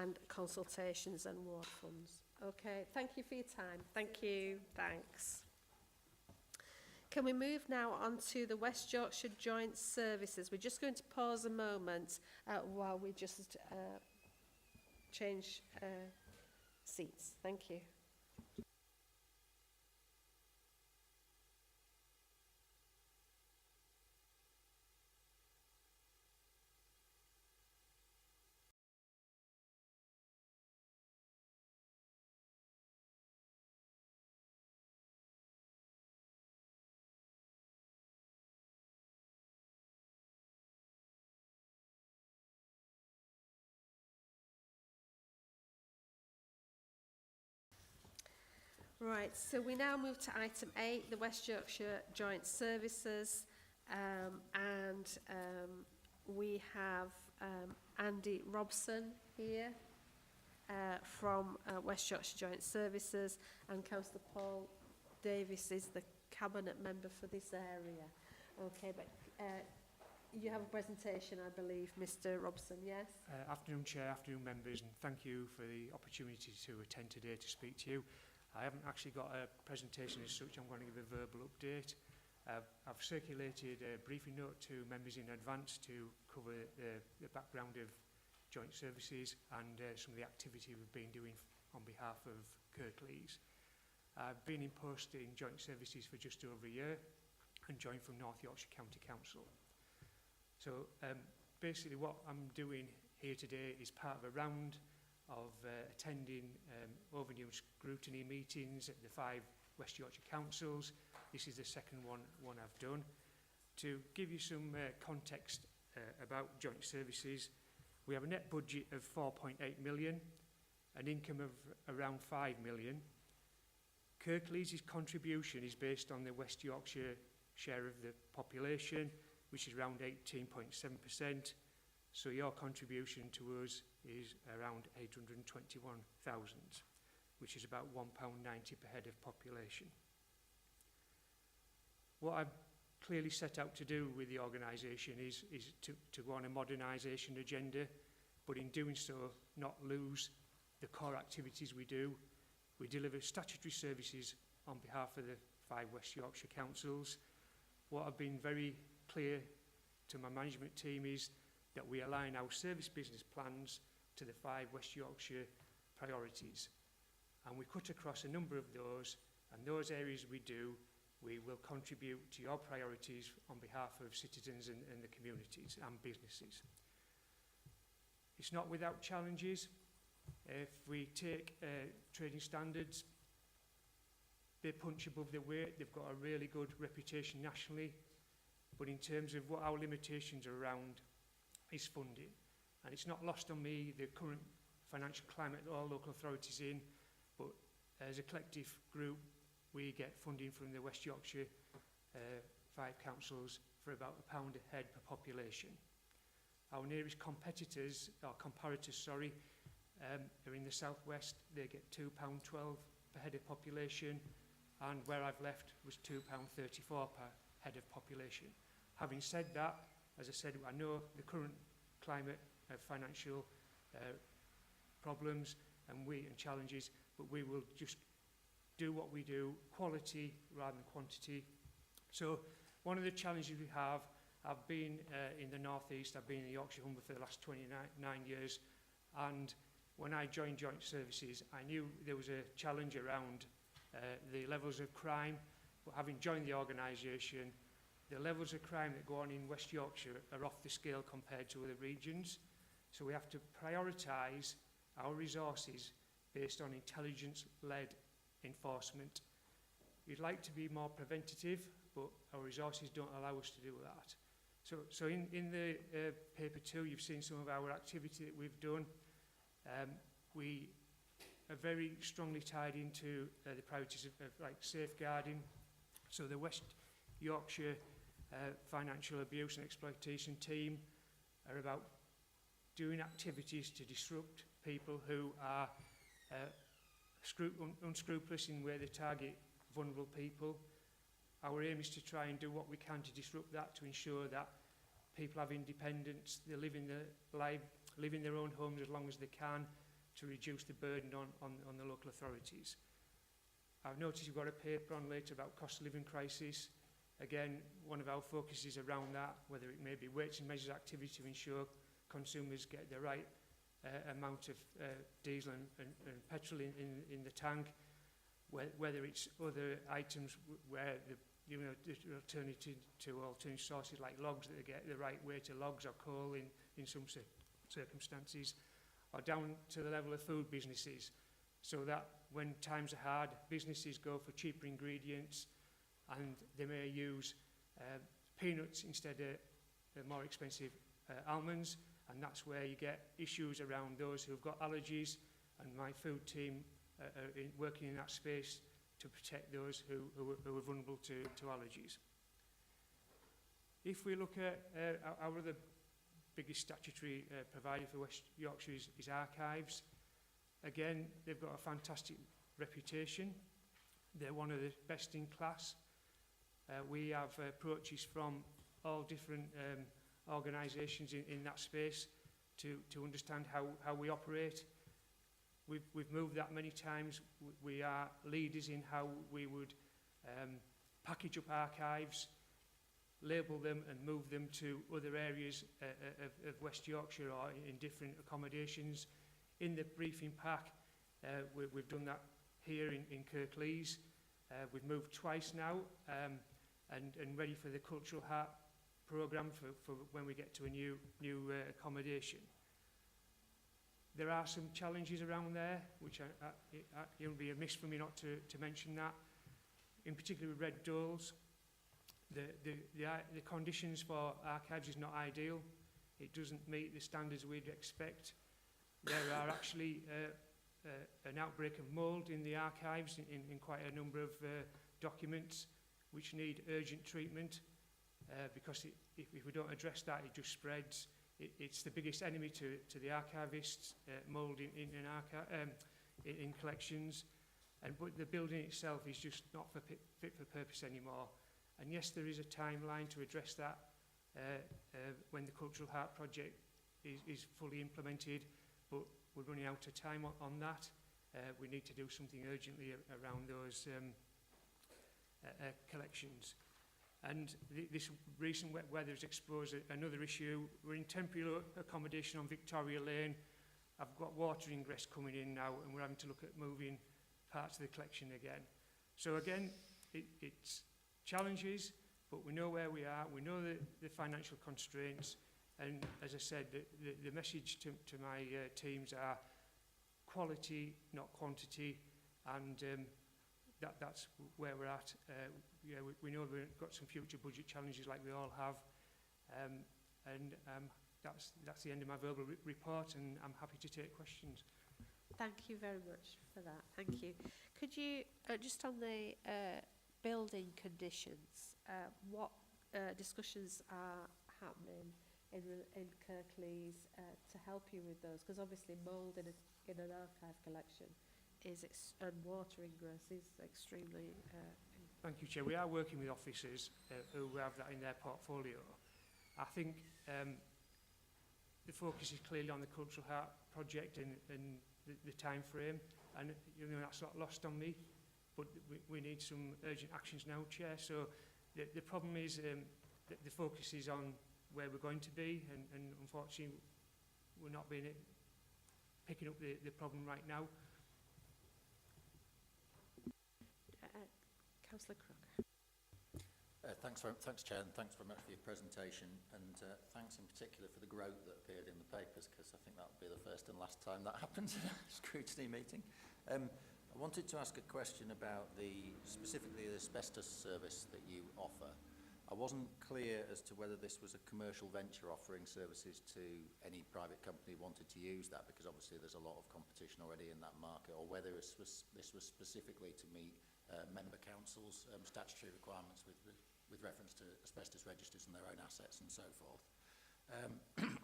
and consultations and ward funds. Okay, thank you for your time. Thank you. Thanks. Can we move now on to the West Yorkshire Joint Services? We're just going to pause a moment while we just change seats. Thank you. Right, so we now move to item 8, the West Yorkshire Joint Services, and we have Andy Robson here from West Yorkshire Joint Services, and Councillor Paul Davis is the Cabinet Member for this area. Okay, but you have a presentation, I believe, Mr Robson, yes?
Afternoon Chair, afternoon members, and thank you for the opportunity to attend today to speak to you. I haven't actually got a presentation as such. I'm going to give a verbal update. I've circulated a briefing note to members in advance to cover the background of joint services and some of the activity we've been doing on behalf of Kirklees. I've been in post in joint services for just over a year and joined from North Yorkshire County Council. So basically what I'm doing here today is part of a round of attending overview scrutiny meetings at the 5 West Yorkshire councils. This is the second one I've done. To give you some context about joint services, we have a net budget of 4.8 million, an income of around 5 million. Kirklees' contribution is based on the West Yorkshire share of the population, which is around 18.7%. So your contribution to us is around 821,000, which is about £1.90 per head of population. What I've clearly set out to do with the organisation is to go on a modernisation agenda, but in doing so, not lose the core activities we do. We deliver statutory services on behalf of the 5 West Yorkshire councils. What I've been very clear to my management team is that we align our service business plans to the 5 West Yorkshire priorities. And we cut across a number of those, and those areas we do, we will contribute to your priorities on behalf of citizens and the communities and businesses. It's not without challenges. If we take trading standards, they punch above their weight. They've got a really good reputation nationally. But in terms of what our limitations are around is funding. And it's not lost on me the current financial climate that all local authorities in, but as a collective group, we get funding from the West Yorkshire 5 councils for about £1 a head per population. Our nearest competitors, or comparators, sorry, are in the southwest. They get £2.12 per head of population, and where I've left was £2.34 per head of population. Having said that, as I said, I know the current climate of financial problems and challenges, but we will just do what we do, quality rather than quantity. So one of the challenges we have, I've been in the northeast, I've been in the Yorkshire Humber for the last 29 years, and when I joined Joint Services, I knew there was a challenge around the levels of crime, but having joined the organisation, the levels of crime that go on in West Yorkshire are off the scale compared to other regions. So we have to prioritise our resources based on intelligence-led enforcement. We'd like to be more preventative, but our resources don't allow us to do that. So in the paper too, you've seen some of our activity that we've done. We are very strongly tied into the priorities of like safeguarding. So the West Yorkshire Financial Abuse and Exploitation team are about doing activities to disrupt people who are unscrupulous in where they target vulnerable people. Our aim is to try and do what we can to disrupt that, to ensure that people have independence, they live in their own homes as long as they can, to reduce the burden on the local authorities. I've noticed you've got a paper on later about cost of living crisis. Again, one of our focuses around that, whether it may be weights and measures activity to ensure consumers get the right amount of diesel and petrol in the tank, whether it's other items where the alternative to alternative sources like logs, that they get the right weight of logs or coal in some circumstances, or down to the level of food businesses, so that when times are hard, businesses go for cheaper ingredients and they may use peanuts instead of more expensive almonds, and that's where you get issues around those who've got allergies, and my food team are working in that space to protect those who are vulnerable to allergies. If we look at our other biggest statutory provider for West Yorkshire is Archives. Again, they've got a fantastic reputation. They're one of the best in class. We have approaches from all different organisations in that space to understand how we operate. We've moved that many times. We are leaders in how we would package up archives, label them and move them to other areas of West Yorkshire or in different accommodations. In the briefing pack, we've done that here in Kirklees. We've moved twice now and ready for the Cultural Heart programme for when we get to a new accommodation. There are some challenges around there, which it would be amiss for me not to mention that. in particular with Red Doors. The conditions for archives is not ideal. It doesn't meet the standards we'd expect. There are actually an outbreak of mould in the archives in quite a number of documents which need urgent treatment because if we don't address that, it just spreads. It's the biggest enemy to the archivists, mould in collections. But the building itself is just not fit for purpose anymore. And yes, there is a timeline to address that when the Cultural Heart project is fully implemented, but we're running out of time on that. We need to do something urgently around those collections. And this recent wet weather has exposed another issue. We're in temporary accommodation on Victoria Lane. I've got water ingress coming in now, and we're having to look at moving parts of the collection again. So again, it's challenges, but we know where we are, we know the financial constraints, and as I said, the message to my teams are quality, not quantity, and that's where we're at. Yeah, we know we've got some future budget challenges like we all have, and that's the end of my verbal report, and I'm happy to take questions.
Thank you very much for that. Thank you. Could you, just on the building conditions, what discussions are happening in Kirklees to help you with those? Because obviously mould in an archive collection and water ingress is extremely...
Thank you, Chair. We are working with officers who have that in their portfolio. I think the focus is clearly on the Cultural Heart project and the time frame, and you know that's not lost on me, but we need some urgent actions now, Chair. So the problem is that the focus is on where we're going to be, and unfortunately we're not picking up the problem right now.
Councillor Crocker.
Thanks, Chair, and thanks very much for your presentation, and thanks in particular for the groat that appeared in the papers, because I think that will be the first and last time that happens at a scrutiny meeting. I wanted to ask a question about specifically the asbestos service that you offer. I wasn't clear as to whether this was a commercial venture offering services to any private company wanted to use that, because obviously there's a lot of competition already in that market, or whether this was specifically to meet member councils' statutory requirements with reference to asbestos registers and their own assets and so forth.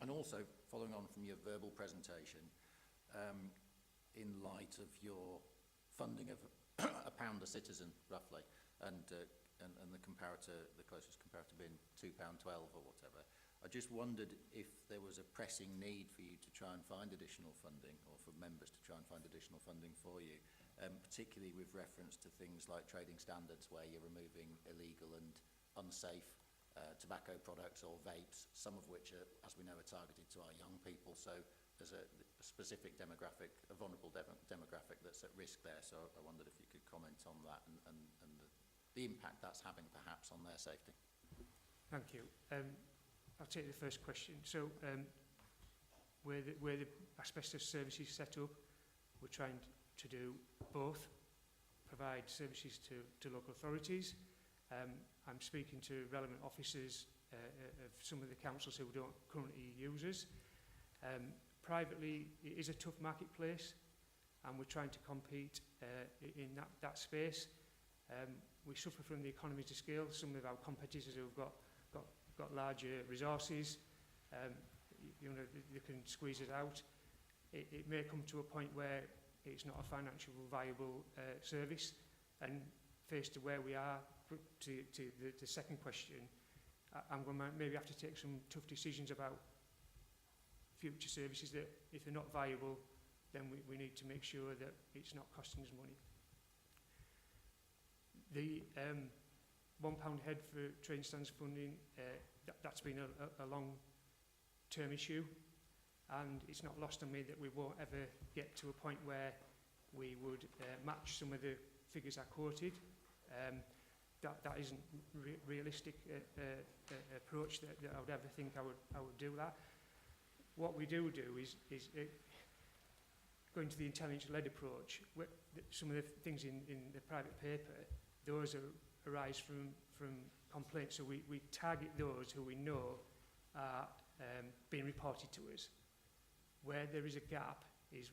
And also, following on from your verbal presentation, in light of your funding of £1 a citizen, roughly, and the comparator, the closest comparator being £2.12 or whatever, I just wondered if there was a pressing need for you to try and find additional funding, or for members to try and find additional funding for you, particularly with reference to things like trading standards, where you're removing illegal and unsafe tobacco products or vapes, some of which are, as we know, are targeted to our young people. So there's a specific demographic, a vulnerable demographic that's at risk there. So I wondered if you could comment on that and the impact that's having perhaps on their safety.
Thank you. I'll take the first question. So where the asbestos service is set up, we're trying to do both, provide services to local authorities. I'm speaking to relevant officers of some of the councils who don't currently use us. Privately, it is a tough marketplace, and we're trying to compete in that space. We suffer from the economies of scale. Some of our competitors who've got larger resources, you know, they can squeeze it out. It may come to a point where it's not a financially viable service, and faced to where we are, to the second question, I'm going to maybe have to take some tough decisions about future services that, if they're not viable, then we need to make sure that it's not costing us money. The £1 head for train stands funding, that's been a long-term issue, and it's not lost on me that we won't ever get to a point where we would match some of the figures I quoted. That isn't realistic approach that I would ever think I would do that. What we do is going to the intelligence-led approach. Some of the things in the private paper those arise from complaints. So we target those who we know are being reported to us. Where there is a gap is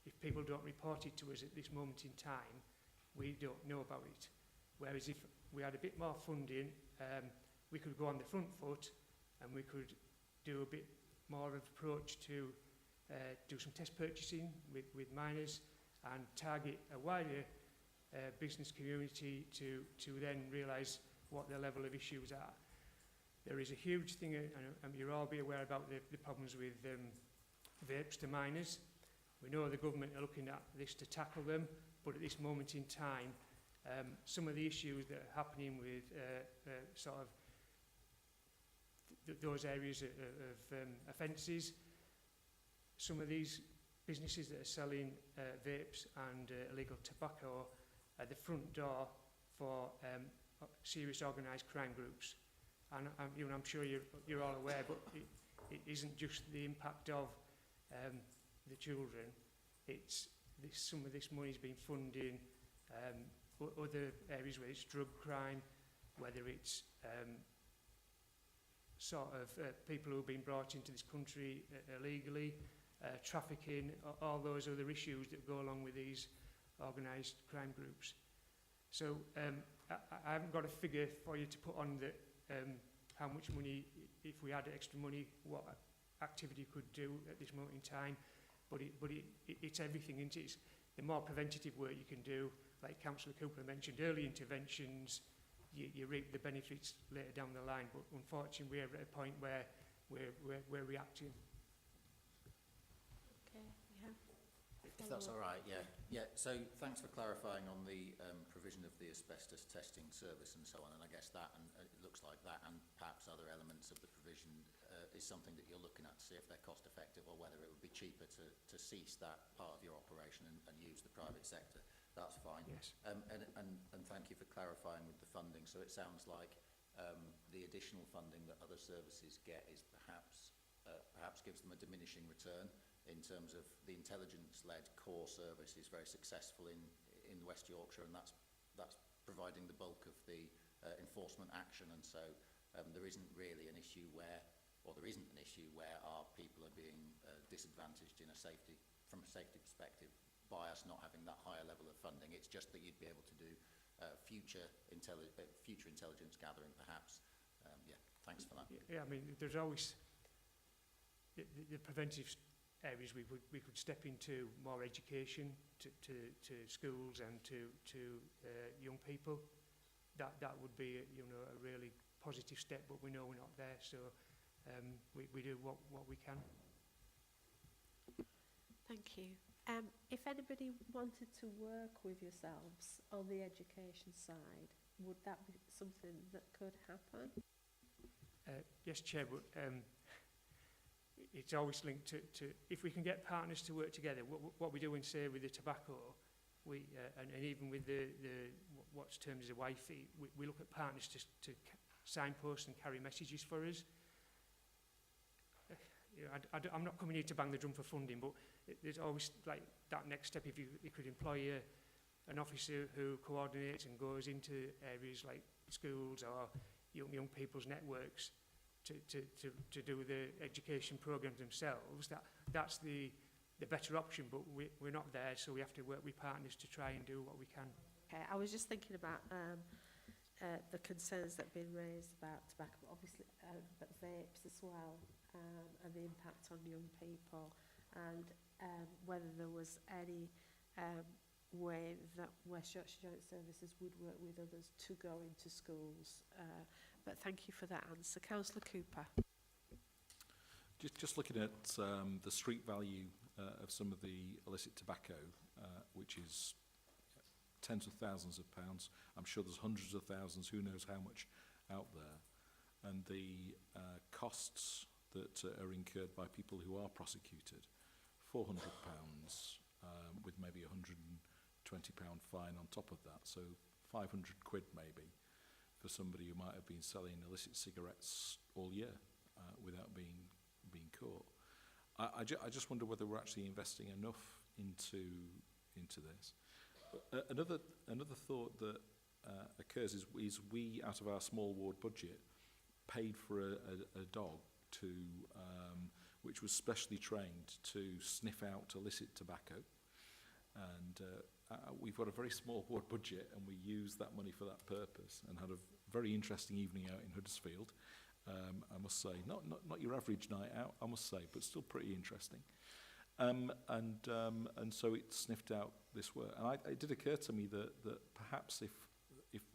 if people don't report it to us at this moment in time, we don't know about it. Whereas if we had a bit more funding, we could go on the front foot and we could do a bit more of approach to do some test purchasing with miners and target a wider business community to then realise what their level of issues are. There is a huge thing, and you'll all be aware about the problems with vapes to minors. We know the government are looking at this to tackle them, but at this moment in time, some of the issues that are happening with sort of those areas of offences, some of these businesses that are selling vapes and illegal tobacco are the front door for serious organised crime groups. And I'm sure you're all aware, but it isn't just the impact of the children. It's some of this money's been funding other areas, where it's drug crime, whether it's sort of people who have been brought into this country illegally, trafficking, all those other issues that go along with these organised crime groups. So I haven't got a figure for you to put on that, how much money, if we had extra money, what activity could do at this moment in time. But it's everything, isn't it? It's the more preventative work you can do, like Councillor Cooper mentioned, early interventions, you reap the benefits later down the line. But unfortunately, we're at a point where we're reacting.
Okay, yeah.
If that's all right, yeah. Yeah, so thanks for clarifying on the provision of the asbestos testing service and so on, and I guess that, and it looks like that, and perhaps other elements of the provision is something that you're looking at to see if they're cost effective or whether it would be cheaper to cease that part of your operation and use the private sector. That's fine.
Yes.
And thank you for clarifying with the funding. So it sounds like the additional funding that other services get is perhaps gives them a diminishing return, in terms of the intelligence-led core service is very successful in West Yorkshire, and that's providing the bulk of the enforcement action, and so there isn't really an issue where, or there isn't an issue where our people are being disadvantaged from a safety perspective by us not having that higher level of funding. It's just that you'd be able to do future intelligence gathering, perhaps. Yeah, thanks for that.
Yeah, I mean, there's always the preventive areas we could step into, more education to schools and to young people. That would be a really positive step, but we know we're not there, so we do what we can.
Thank you. If anybody wanted to work with yourselves on the education side, would that be something that could happen?
Yes, Chair, but it's always linked to if we can get partners to work together. What we do in, say, with the tobacco, and even with the what's termed as a Wi-Fi, we look at partners to signpost and carry messages for us. I'm not coming here to bang the drum for funding, but there's always like that next step. If you could employ an officer who coordinates and goes into areas like schools or young people's networks to do the education programs themselves, that's the better option, but we're not there, so we have to work with partners to try and do what we can.
Okay, I was just thinking about the concerns that have been raised about tobacco, obviously, but vapes as well, and the impact on young people, and whether there was any way that West Yorkshire Joint Services would work with others to go into schools. But thank you for that answer. Councillor Cooper.
Just looking at the street value of some of the illicit tobacco, which is tens of thousands of pounds. I'm sure there's hundreds of thousands, who knows how much out there. And the costs that are incurred by people who are prosecuted, £400 with maybe £120 fine on top of that. So 500 quid maybe for somebody who might have been selling illicit cigarettes all year without being caught. I just wonder whether we're actually investing enough into this. Another thought that occurs is we, out of our small ward budget, paid for a dog to which was specially trained to sniff out illicit tobacco. And we've got a very small ward budget, and we used that money for that purpose and had a very interesting evening out in Huddersfield. I must say, not your average night out, I must say, but still pretty interesting. And so it sniffed out this work. And it did occur to me that perhaps if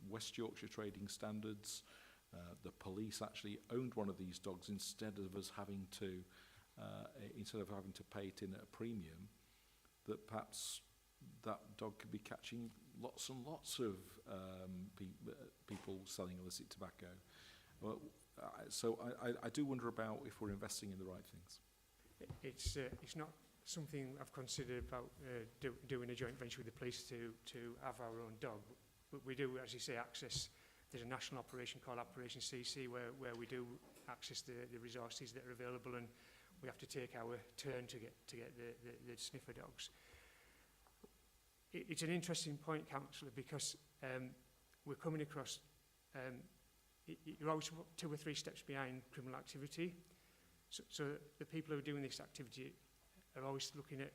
West Yorkshire Trading Standards, the police actually owned one of these dogs instead of us having to pay it in at a premium, that perhaps that dog could be catching lots and lots of people selling illicit tobacco. Well, so I do wonder about if we're investing in the right things.
It's not something I've considered about doing a joint venture with the police to have our own dog. But we do, as you say, access. There's a national operation called Operation CC where we do access the resources that are available, and we have to take our turn to get the sniffer dogs. It's an interesting point, Councillor, because we're coming across, you're always 2 or 3 steps behind criminal activity. So the people who are doing this activity are always looking at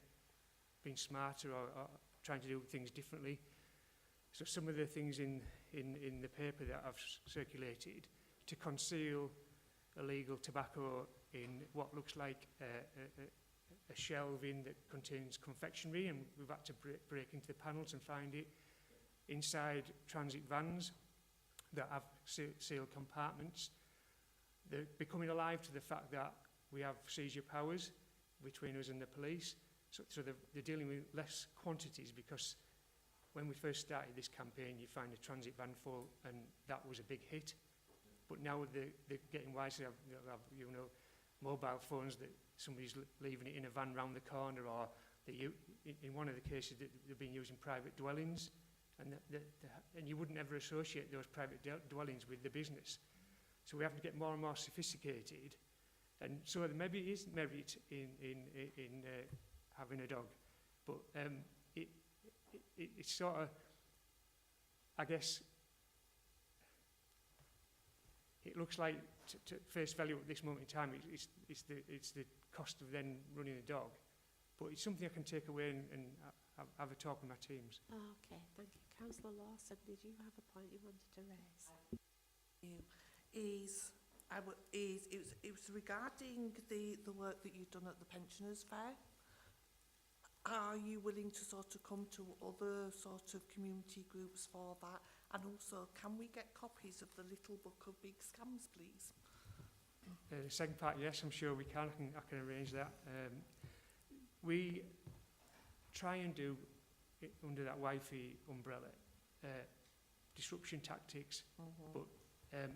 being smarter or trying to do things differently. So some of the things in the paper that I've circulated to conceal illegal tobacco in what looks like a shelving that contains confectionery, and we've had to break into the panels and find it inside transit vans that have sealed compartments. They're becoming alive to the fact that we have seizure powers between us and the police, so they're dealing with less quantities, because when we first started this campaign, you find a transit van full, and that was a big hit. But now they're getting wiser. They'll have, mobile phones that somebody's leaving it in a van round the corner, or in one of the cases they've been using private dwellings, and you wouldn't ever associate those private dwellings with the business. So we have to get more and more sophisticated, and so maybe it is merit in having a dog, but it's sort of, I guess, it looks like to face value at this moment in time, it's the cost of then running a dog, but it's something I can take away and have a talk with my teams.
Oh, okay, thank you. Councillor Lawson, did you have a point you wanted to raise?
It was regarding the work that you've done at the Pensioners' Fair. Are you willing to sort of come to other sort of community groups for that? And also, can we get copies of the Little Book of Big Scams, please?
The second part, yes, I'm sure we can. I can arrange that. We try and do it under that Wi-Fi umbrella, disruption tactics, but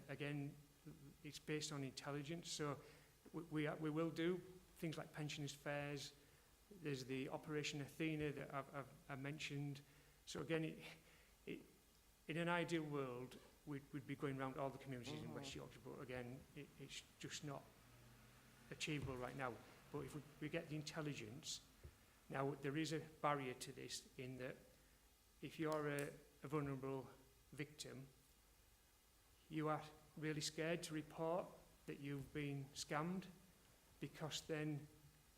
again, it's based on intelligence. So we will do things like pensioners' fairs. There's the Operation Athena that I've mentioned. So again, in an ideal world, we'd be going around all the communities in West Yorkshire, but again, it's just not achievable right now. But if we get the intelligence, now there is a barrier to this in that if you're a vulnerable victim, you are really scared to report that you've been scammed, because then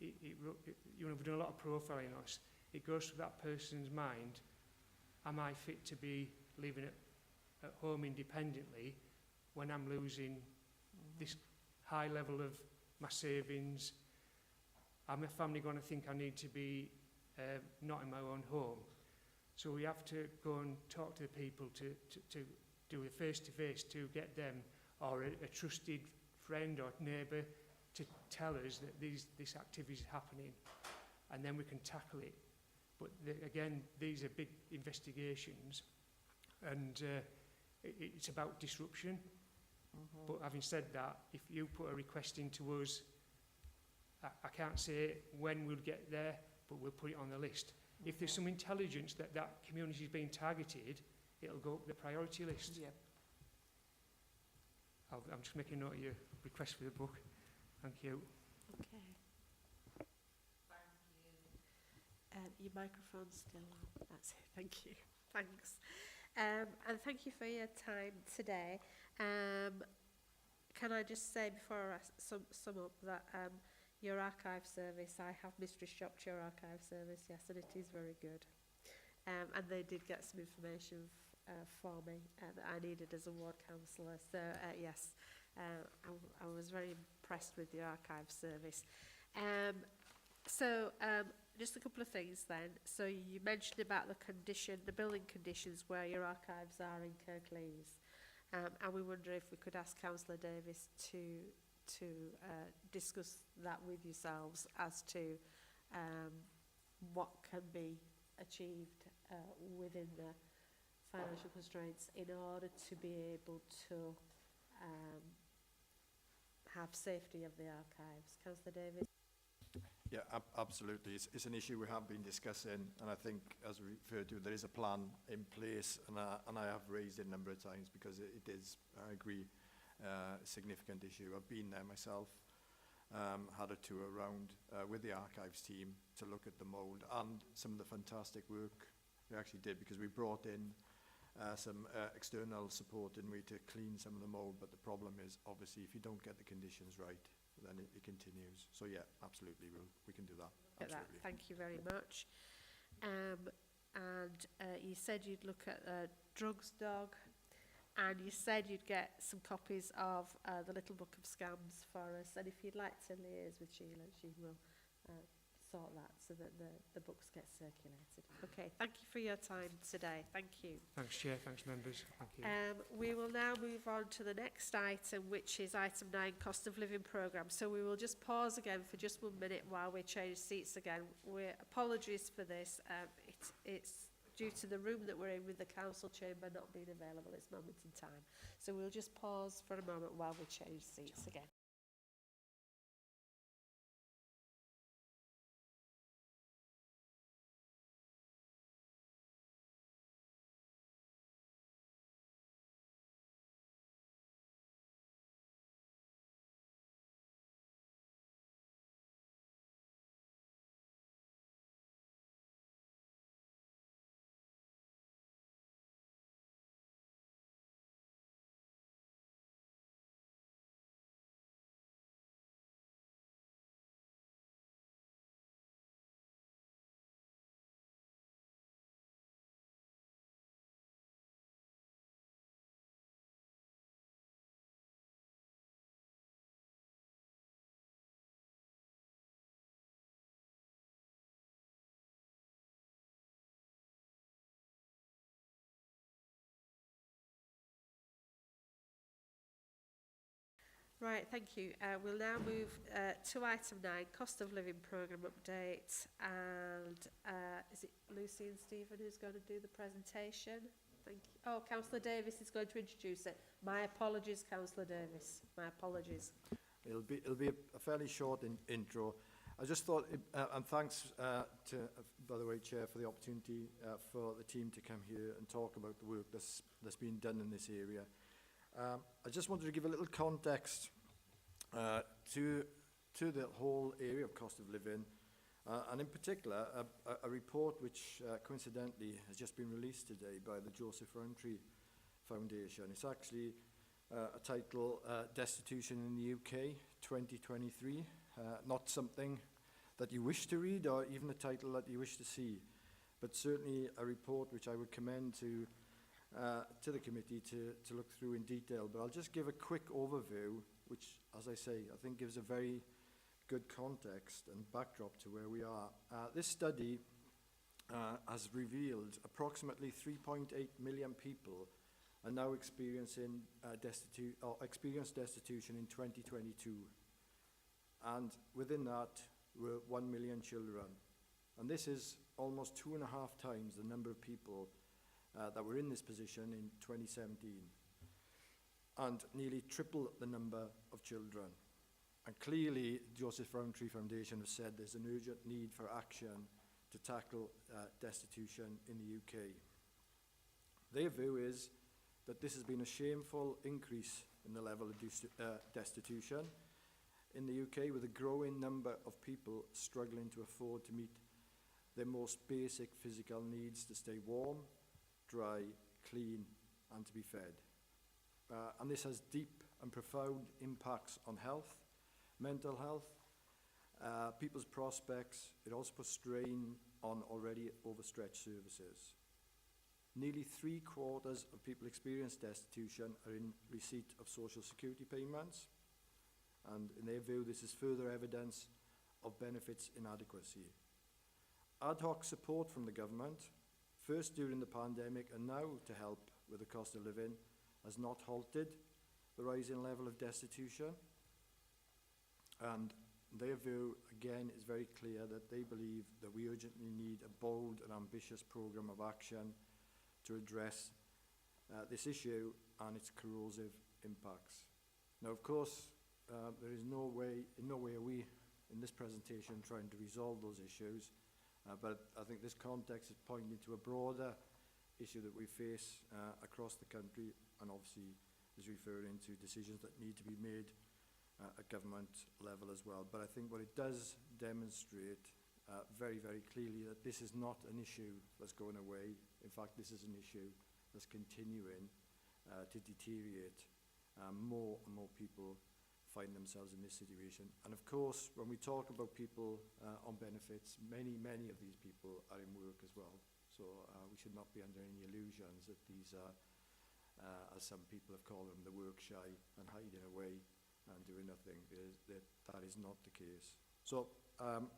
we've done a lot of profiling on us. It goes through that person's mind, am I fit to be living at home independently when I'm losing this high level of my savings? Am my family going to think I need to be not in my own home? So we have to go and talk to the people to do a face-to-face to get them, or a trusted friend or neighbour, to tell us that this activity is happening, and then we can tackle it. But again, these are big investigations, and it's about disruption. But having said that, if you put a request into us, I can't say when we'll get there, but we'll put it on the list. If there's some intelligence that community is being targeted, it'll go up the priority list.
Yeah.
I'm just making a note of your request for the book. Thank you.
Okay. Your microphone's still on. That's it. Thank you. Thanks. And thank you for your time today. Can I just say before I sum up that your archive service, I have mystery shopped your archive service, yes, and it is very good. And they did get some information for me that I needed as a ward councillor. So yes, I was very impressed with the archive service. Just a couple of things then. So you mentioned about the building conditions where your archives are in Kirklees. And we wonder if we could ask Councillor Davis to discuss that with yourselves as to what can be achieved within the financial constraints in order to be able to have safety of the archives. Councillor Davis?
Yeah, absolutely. It's an issue we have been discussing, and I think, as we referred to, there is a plan in place, and I have raised it a number of times because it is, I agree, a significant issue. I've been there myself, had a tour around with the archives team to look at the mould and some of the fantastic work we actually did, because we brought in some external support in way to clean some of the mould, but the problem is, obviously, if you don't get the conditions right, then it continues. So yeah, absolutely, we can do that. Absolutely.
Thank you very much. You said you'd look at Drugs Dog, and you said you'd get some copies of the Little Book of Scams for us, and if you'd like to liaise with Sheila, she will sort that so that the books get circulated. Okay, thank you for your time today. Thank you.
Thanks, Chair. Thanks, members. Thank you.
We will now move on to the next item, which is item 9, cost of living programme. So we will just pause again for just 1 minute while we change seats again. Apologies for this. It's due to the room that we're in with the council chamber not being available at this moment in time. So we'll just pause for a moment while we change seats again. Right, thank you. We'll now move to item 9, cost of living programme update. And is it Lucy and Stephen who's going to do the presentation? Thank you. Oh, Councillor Davis is going to introduce it. My apologies, Councillor Davis. My apologies.
It'll be a fairly short intro. I just thought, and thanks by the way, Chair, for the opportunity for the team to come here and talk about the work that's been done in this area. I just wanted to give a little context to the whole area of cost of living, and in particular a report which coincidentally has just been released today by the Joseph Rowntree Foundation. It's actually a title, Destitution in the UK 2023, not something that you wish to read or even a title that you wish to see, but certainly a report which I would commend to the committee to look through in detail. But I'll just give a quick overview, which, as I say, I think gives a very good context and backdrop to where we are. This study has revealed approximately 3.8 million people are now experiencing destitution in 2022. And within that were 1 million children. And this is almost 2.5 times the number of people that were in this position in 2017, and nearly triple the number of children. And clearly, Joseph Rowntree Foundation has said there's an urgent need for action to tackle destitution in the UK. Their view is that this has been a shameful increase in the level of destitution in the UK, with a growing number of people struggling to afford to meet their most basic physical needs to stay warm, dry, clean and to be fed. And this has deep and profound impacts on health, mental health, people's prospects. It also puts strain on already overstretched services. Nearly 3/4 of people experiencing destitution are in receipt of social security payments, and in their view this is further evidence of benefits inadequacy. Ad hoc support from the government, first during the pandemic and now to help with the cost of living, has not halted the rising level of destitution, and their view again is very clear that they believe that we urgently need a bold and ambitious programme of action to address this issue and its corrosive impacts. Now, of course, there is in no way are we in this presentation trying to resolve those issues, but I think this context is pointing to a broader issue that we face across the country, and obviously is referring to decisions that need to be made at government level as well. But I think what it does demonstrate very, very clearly that this is not an issue that's going away. In fact, this is an issue that's continuing to deteriorate. More and more people find themselves in this situation. And of course, when we talk about people on benefits, many of these people are in work as well. So we should not be under any illusions that these are, as some people have called them, the work shy and hiding away and doing nothing. That is not the case. So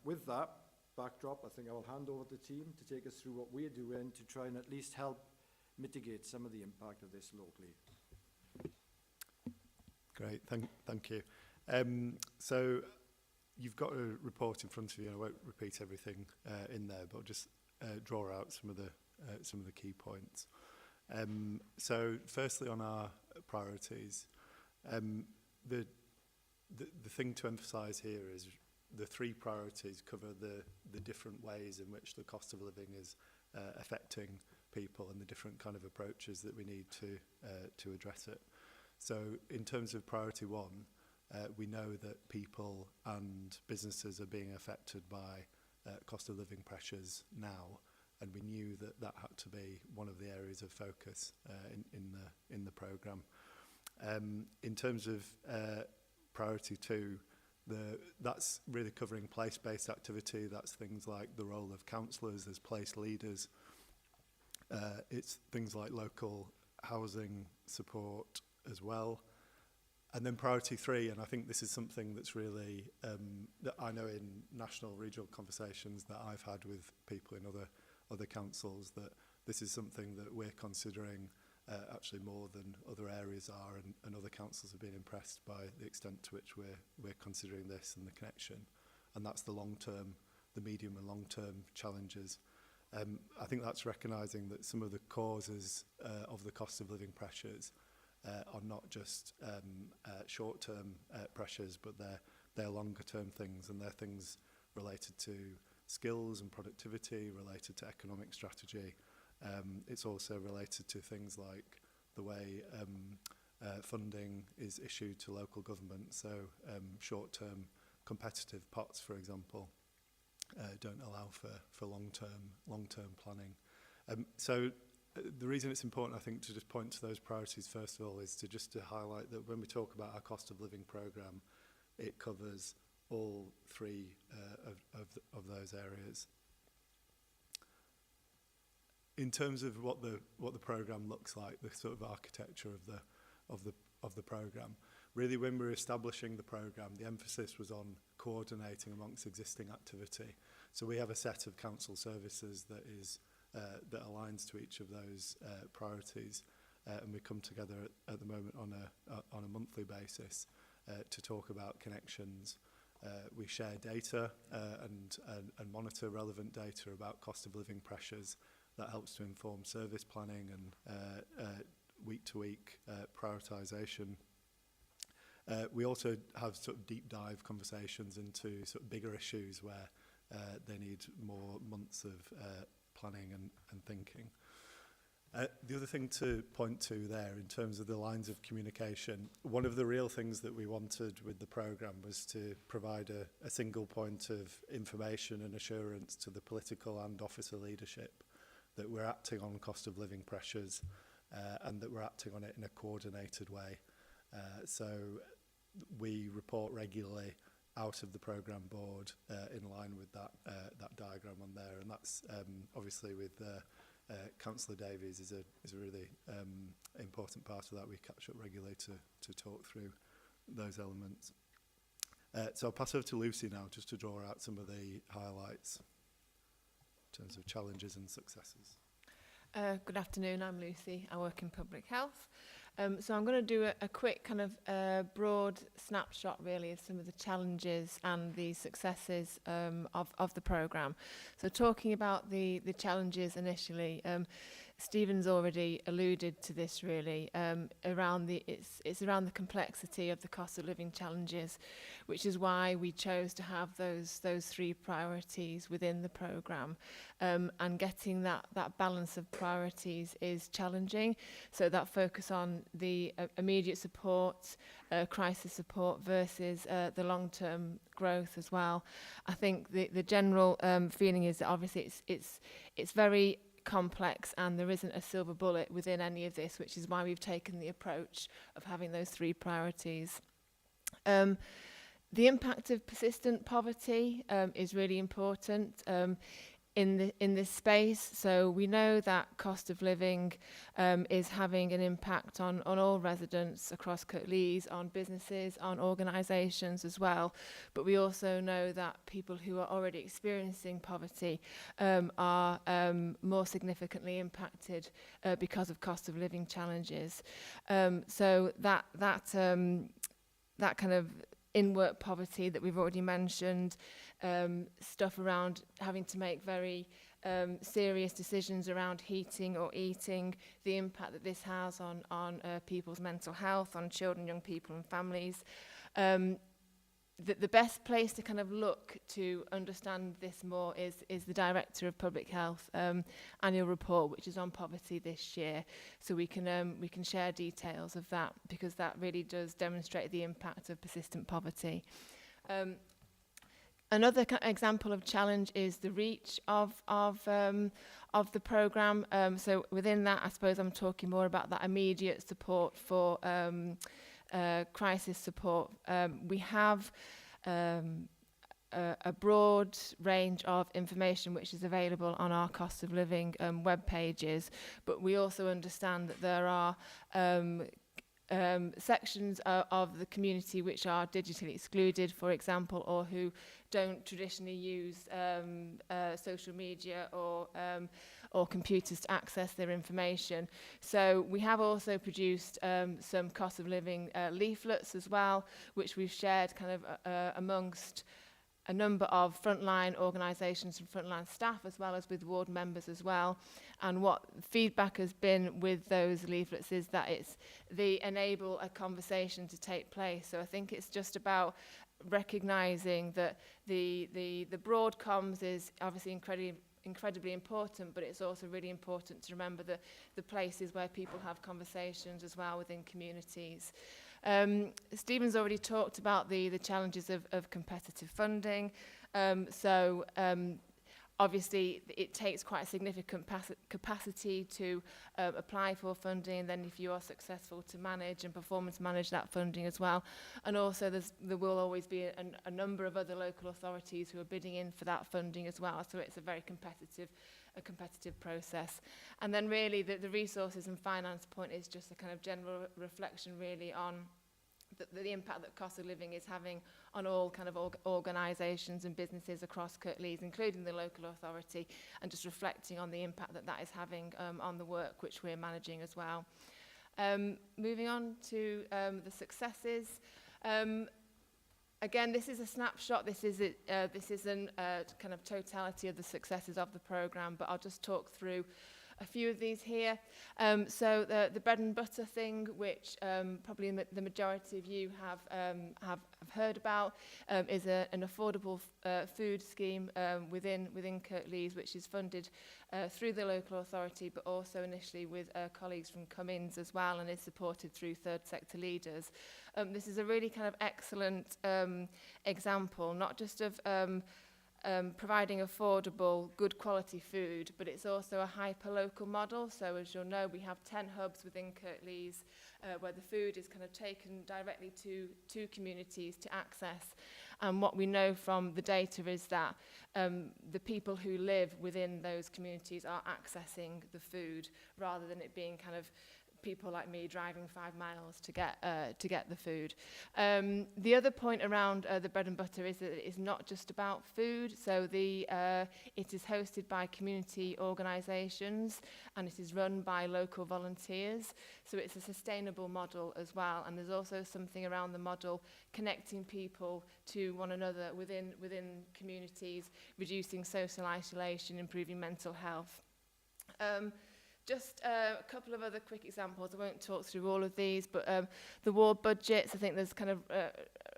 with that backdrop, I think I will hand over to the team to take us through what we're doing to try and at least help mitigate some of the impact of this locally.
Great, thank you. So you've got a report in front of you. I won't repeat everything in there, but I'll just draw out some of the key points. So firstly, on our priorities, the thing to emphasise here is the three priorities cover the different ways in which the cost of living is affecting people and the different kind of approaches that we need to address it. So in terms of priority one, we know that people and businesses are being affected by cost of living pressures now, and we knew that that had to be one of the areas of focus in the programme. In terms of priority two, that's really covering place-based activity. That's things like the role of councillors as place leaders. It's things like local housing support as well. And then priority three, and I think this is something that's really, that I know in national, regional conversations that I've had with people in other councils, that this is something that we're considering actually more than other areas are, and other councils have been impressed by the extent to which we're considering this and the connection. And that's the long-term, the medium and long-term challenges. I think that's recognising that some of the causes of the cost of living pressures are not just short-term pressures, but they're longer-term things, and they're things related to skills and productivity, related to economic strategy. It's also related to things like the way funding is issued to local government. So short-term competitive pots, for example, don't allow for long-term planning. So the reason it's important, I think, to just point to those priorities first of all is to just to highlight that when we talk about our cost of living programme, it covers all three of those areas. In terms of what the programme looks like, the sort of architecture of the programme, really when we were establishing the programme, the emphasis was on coordinating amongst existing activity. So we have a set of council services that is that aligns to each of those priorities, and we come together at the moment on a monthly basis to talk about connections. We share data and monitor relevant data about cost of living pressures. That helps to inform service planning and week-to-week prioritisation. We also have sort of deep dive conversations into sort of bigger issues where they need more months of planning and thinking. The other thing to point to there in terms of the lines of communication, one of the real things that we wanted with the programme was to provide a single point of information and assurance to the political and officer leadership that we're acting on cost of living pressures, and that we're acting on it in a coordinated way. So we report regularly out of the programme board in line with that diagram on there, and that's obviously with Councillor Davies is a really important part of that. We catch up regularly to talk through those elements. So I'll pass over to Lucy now just to draw out some of the highlights in terms of challenges and successes.
Good afternoon, I'm Lucy. I work in public health. So I'm going to do a quick kind of broad snapshot really of some of the challenges and the successes of the programme. So talking about the challenges initially, Stephen's already alluded to this really, it's around the complexity of the cost of living challenges, which is why we chose to have those three priorities within the programme. And getting that balance of priorities is challenging. So that focus on the immediate support, crisis support versus the long-term growth as well. I think the general feeling is that obviously it's very complex and there isn't a silver bullet within any of this, which is why we've taken the approach of having those three priorities. The impact of persistent poverty is really important in this space. So we know that cost of living is having an impact on all residents across Kirklees, on businesses, on organisations as well. But we also know that people who are already experiencing poverty are more significantly impacted because of cost of living challenges. So that kind of in-work poverty that we've already mentioned, stuff around having to make very serious decisions around heating or eating, the impact that this has on people's mental health, on children, young people and families. The best place to kind of look to understand this more is the Director of Public Health annual report, which is on poverty this year. So we can share details of that because that really does demonstrate the impact of persistent poverty. Another example of challenge is the reach of the programme. So within that, I suppose I'm talking more about that immediate support for crisis support. We have a broad range of information which is available on our cost of living web pages, but we also understand that there are sections of the community which are digitally excluded, for example, or who don't traditionally use social media or computers to access their information. So we have also produced some cost of living leaflets as well, which we've shared kind of amongst a number of frontline organisations and frontline staff, as well as with ward members as well. And what feedback has been with those leaflets is that they enable a conversation to take place. So I think it's just about recognising that the broad comms is obviously incredibly important, but it's also really important to remember the places where people have conversations as well within communities. Stephen's already talked about the challenges of competitive funding. Obviously, it takes quite a significant capacity to apply for funding, and then if you are successful to manage and performance manage that funding as well. And also there will always be a number of other local authorities who are bidding in for that funding as well. So it's a very competitive process. And then really the resources and finance point is just a kind of general reflection really on the impact that cost of living is having on all kind of organisations and businesses across Kirklees, including the local authority, and just reflecting on the impact that is having on the work which we're managing as well. Moving on to the successes. Again, this is a snapshot. This isn't kind of totality of the successes of the programme, but I'll just talk through a few of these here. So the bread and butter thing, which probably the majority of you have heard about, is an affordable food scheme within Kirklees, which is funded through the local authority, but also initially with colleagues from Cummins as well, and is supported through third sector leaders. This is a really kind of excellent example, not just of providing affordable, good quality food, but it's also a hyper-local model. So as you'll know, we have 10 hubs within Kirklees where the food is kind of taken directly to communities to access. And what we know from the data is that the people who live within those communities are accessing the food rather than it being kind of people like me driving 5 miles to get the food. The other point around the bread and butter is that it is not just about food. So it is hosted by community organisations and it is run by local volunteers. So it's a sustainable model as well. And there's also something around the model connecting people to one another within communities, reducing social isolation, improving mental health. Just a couple of other quick examples. I won't talk through all of these, but the ward budgets, I think there's kind of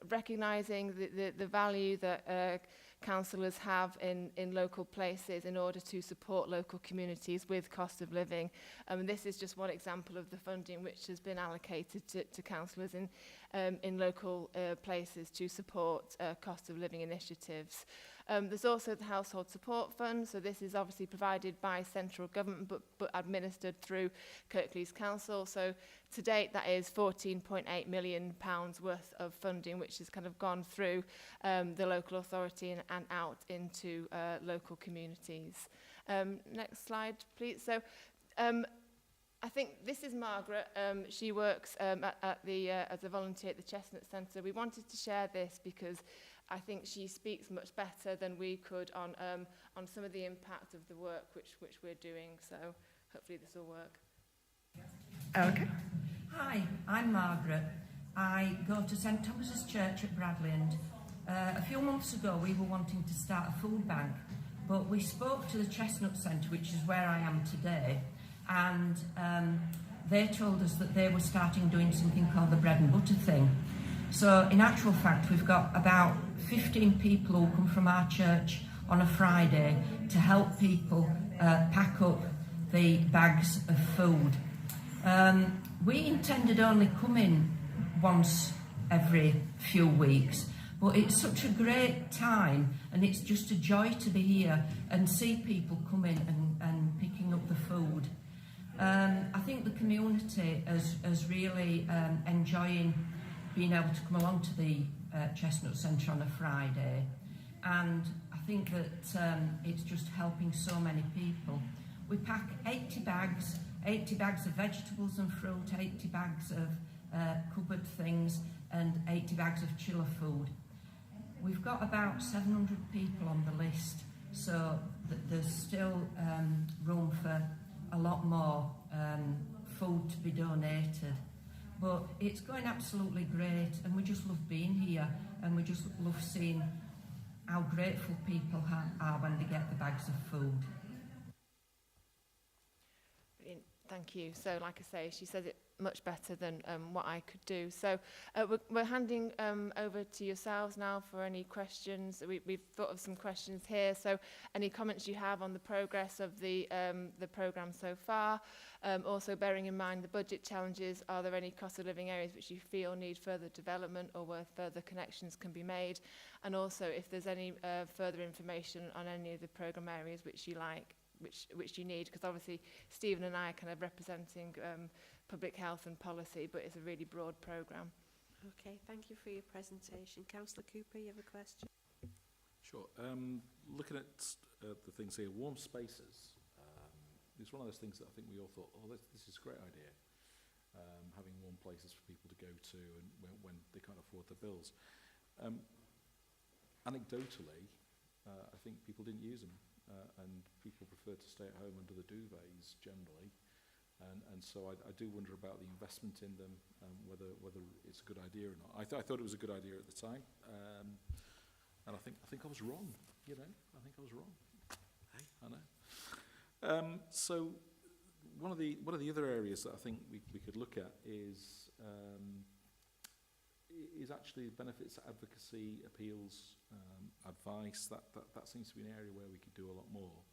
recognising the value that councillors have in local places in order to support local communities with cost of living. And this is just one example of the funding which has been allocated to councillors in local places to support cost of living initiatives. There's also the Household Support Fund, so this is obviously provided by central government but administered through Kirklees Council. So to date that is £14.8 million worth of funding which has kind of gone through the local authority and out into local communities. Next slide please. So I think this is Margaret. She works as a volunteer at the Chestnut Centre. We wanted to share this because I think she speaks much better than we could on some of the impact of the work which we're doing. So hopefully this will work.
Okay. Hi, I'm Margaret. I go to St Thomas's Church at Bradley, and a few months ago we were wanting to start a food bank, but we spoke to the Chestnut Centre, which is where I am today, and they told us that they were starting doing something called the bread and butter thing. So in actual fact, we've got about 15 people who come from our church on a Friday to help people pack up the bags of food. We intended only coming once every few weeks, but it's such a great time and it's just a joy to be here and see people coming and picking up the food. I think the community is really enjoying being able to come along to the Chestnut Centre on a Friday, and I think that it's just helping so many people. We pack 80 bags of vegetables and fruit, 80 bags of cupboard things, and 80 bags of chiller food. We've got about 700 people on the list, so there's still room for a lot more food to be donated. But it's going absolutely great, and we just love being here, and we just love seeing how grateful people are when they get the bags of food.
Brilliant. Thank you. So like I say, she says it much better than what I could do. So we're handing over to yourselves now for any questions. We've thought of some questions here. So any comments you have on the progress of the programme so far. Also bearing in mind the budget challenges, are there any cost of living areas which you feel need further development or where further connections can be made? And also if there's any further information on any of the programme areas which you like, which you need, because obviously Stephen and I are kind of representing public health and policy, but it's a really broad programme.
Okay, thank you for your presentation. Councillor Cooper, you have a question?
Sure. Looking at the things here, warm spaces. It's one of those things that I think we all thought, oh, this is a great idea, having warm places for people to go to and when they can't afford the bills. Anecdotally, I think people didn't use them, and people prefer to stay at home under the duvets generally. And so I do wonder about the investment in them, whether it's a good idea or not. I thought it was a good idea at the time, and I think I was wrong. You know, I think I was wrong. I know. So one of the other areas that I think we could look at is actually benefits advocacy, appeals, advice. That seems to be an area where we could do a lot more.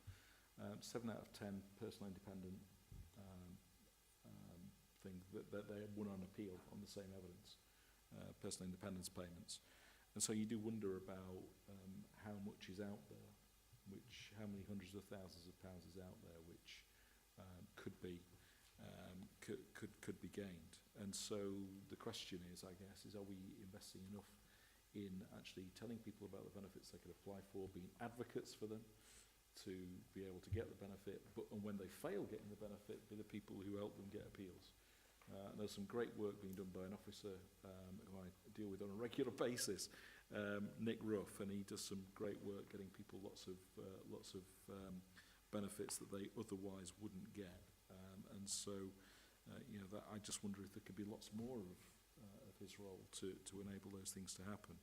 7 out of 10 personal independent thing that they won on appeal on the same evidence, personal independence payments. And so you do wonder about how much is out there, how many hundreds of thousands of pounds is out there, which could be gained. And so the question is, I guess, are we investing enough in actually telling people about the benefits they could apply for, being advocates for them to be able to get the benefit, and when they fail getting the benefit, be the people who help them get appeals. And there's some great work being done by an officer who I deal with on a regular basis, Nick Ruff, and he does some great work getting people lots of benefits that they otherwise wouldn't get. And so, that I just wonder if there could be lots more of his role to enable those things to happen.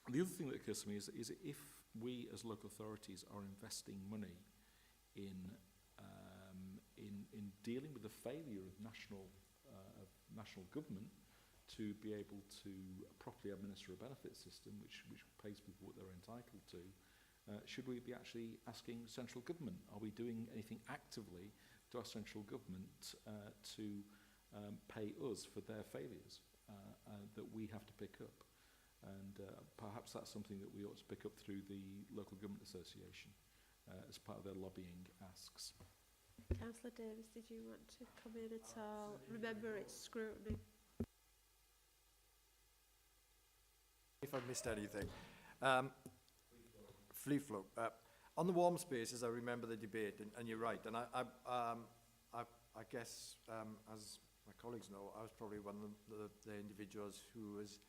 The other thing that occurs to me is if we as local authorities are investing money in dealing with the failure of national government to be able to properly administer a benefit system which pays people what they're entitled to, should we be actually asking central government? Are we doing anything actively to ask central government to pay us for their failures that we have to pick up? And perhaps that's something that we ought to pick up through the Local Government Association as part of their lobbying asks.
Councillor Davis, did you want to come in at all? Remember, it's scrutiny.
If I missed anything. Free flow. On the warm spaces, I remember the debate, and you're right. And I guess, as my colleagues know, I was probably one of the individuals who was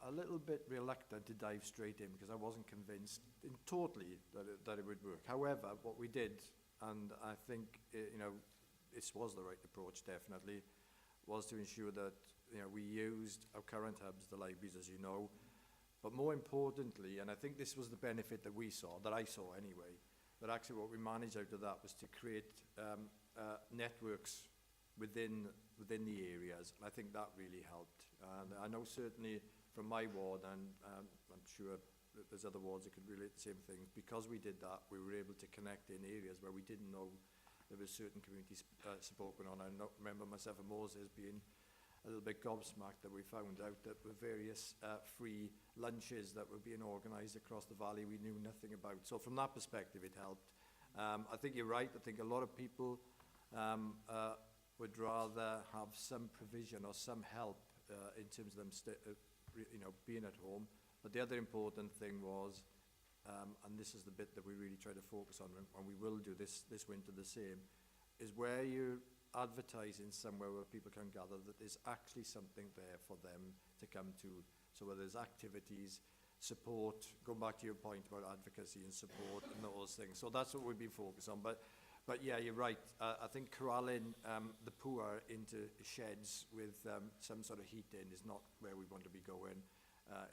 a little bit reluctant to dive straight in because I wasn't convinced totally that it would work. However, what we did, and I think this was the right approach, definitely, was to ensure that we used our current hubs, the libraries, as you know, but more importantly, and I think this was the benefit that we saw, that I saw anyway, that actually what we managed out of that was to create networks within the areas, and I think that really helped. And I know certainly from my ward, and I'm sure that there's other wards that could relate the same things, because we did that, we were able to connect in areas where we didn't know there was certain community support going on. I remember myself and Moses being a little bit gobsmacked that we found out that with various free lunches that were being organised across the valley we knew nothing about. So from that perspective it helped. I think you're right. I think a lot of people would rather have some provision or some help in terms of them being at home. But the other important thing was, and this is the bit that we really try to focus on, and we will do this winter the same, is where you're advertising somewhere where people can gather that there's actually something there for them to come to. So whether there's activities, support, going back to your point about advocacy and support and those things. So that's what we've been focused on. But yeah, you're right. I think corralling the poor into sheds with some sort of heat in is not where we want to be going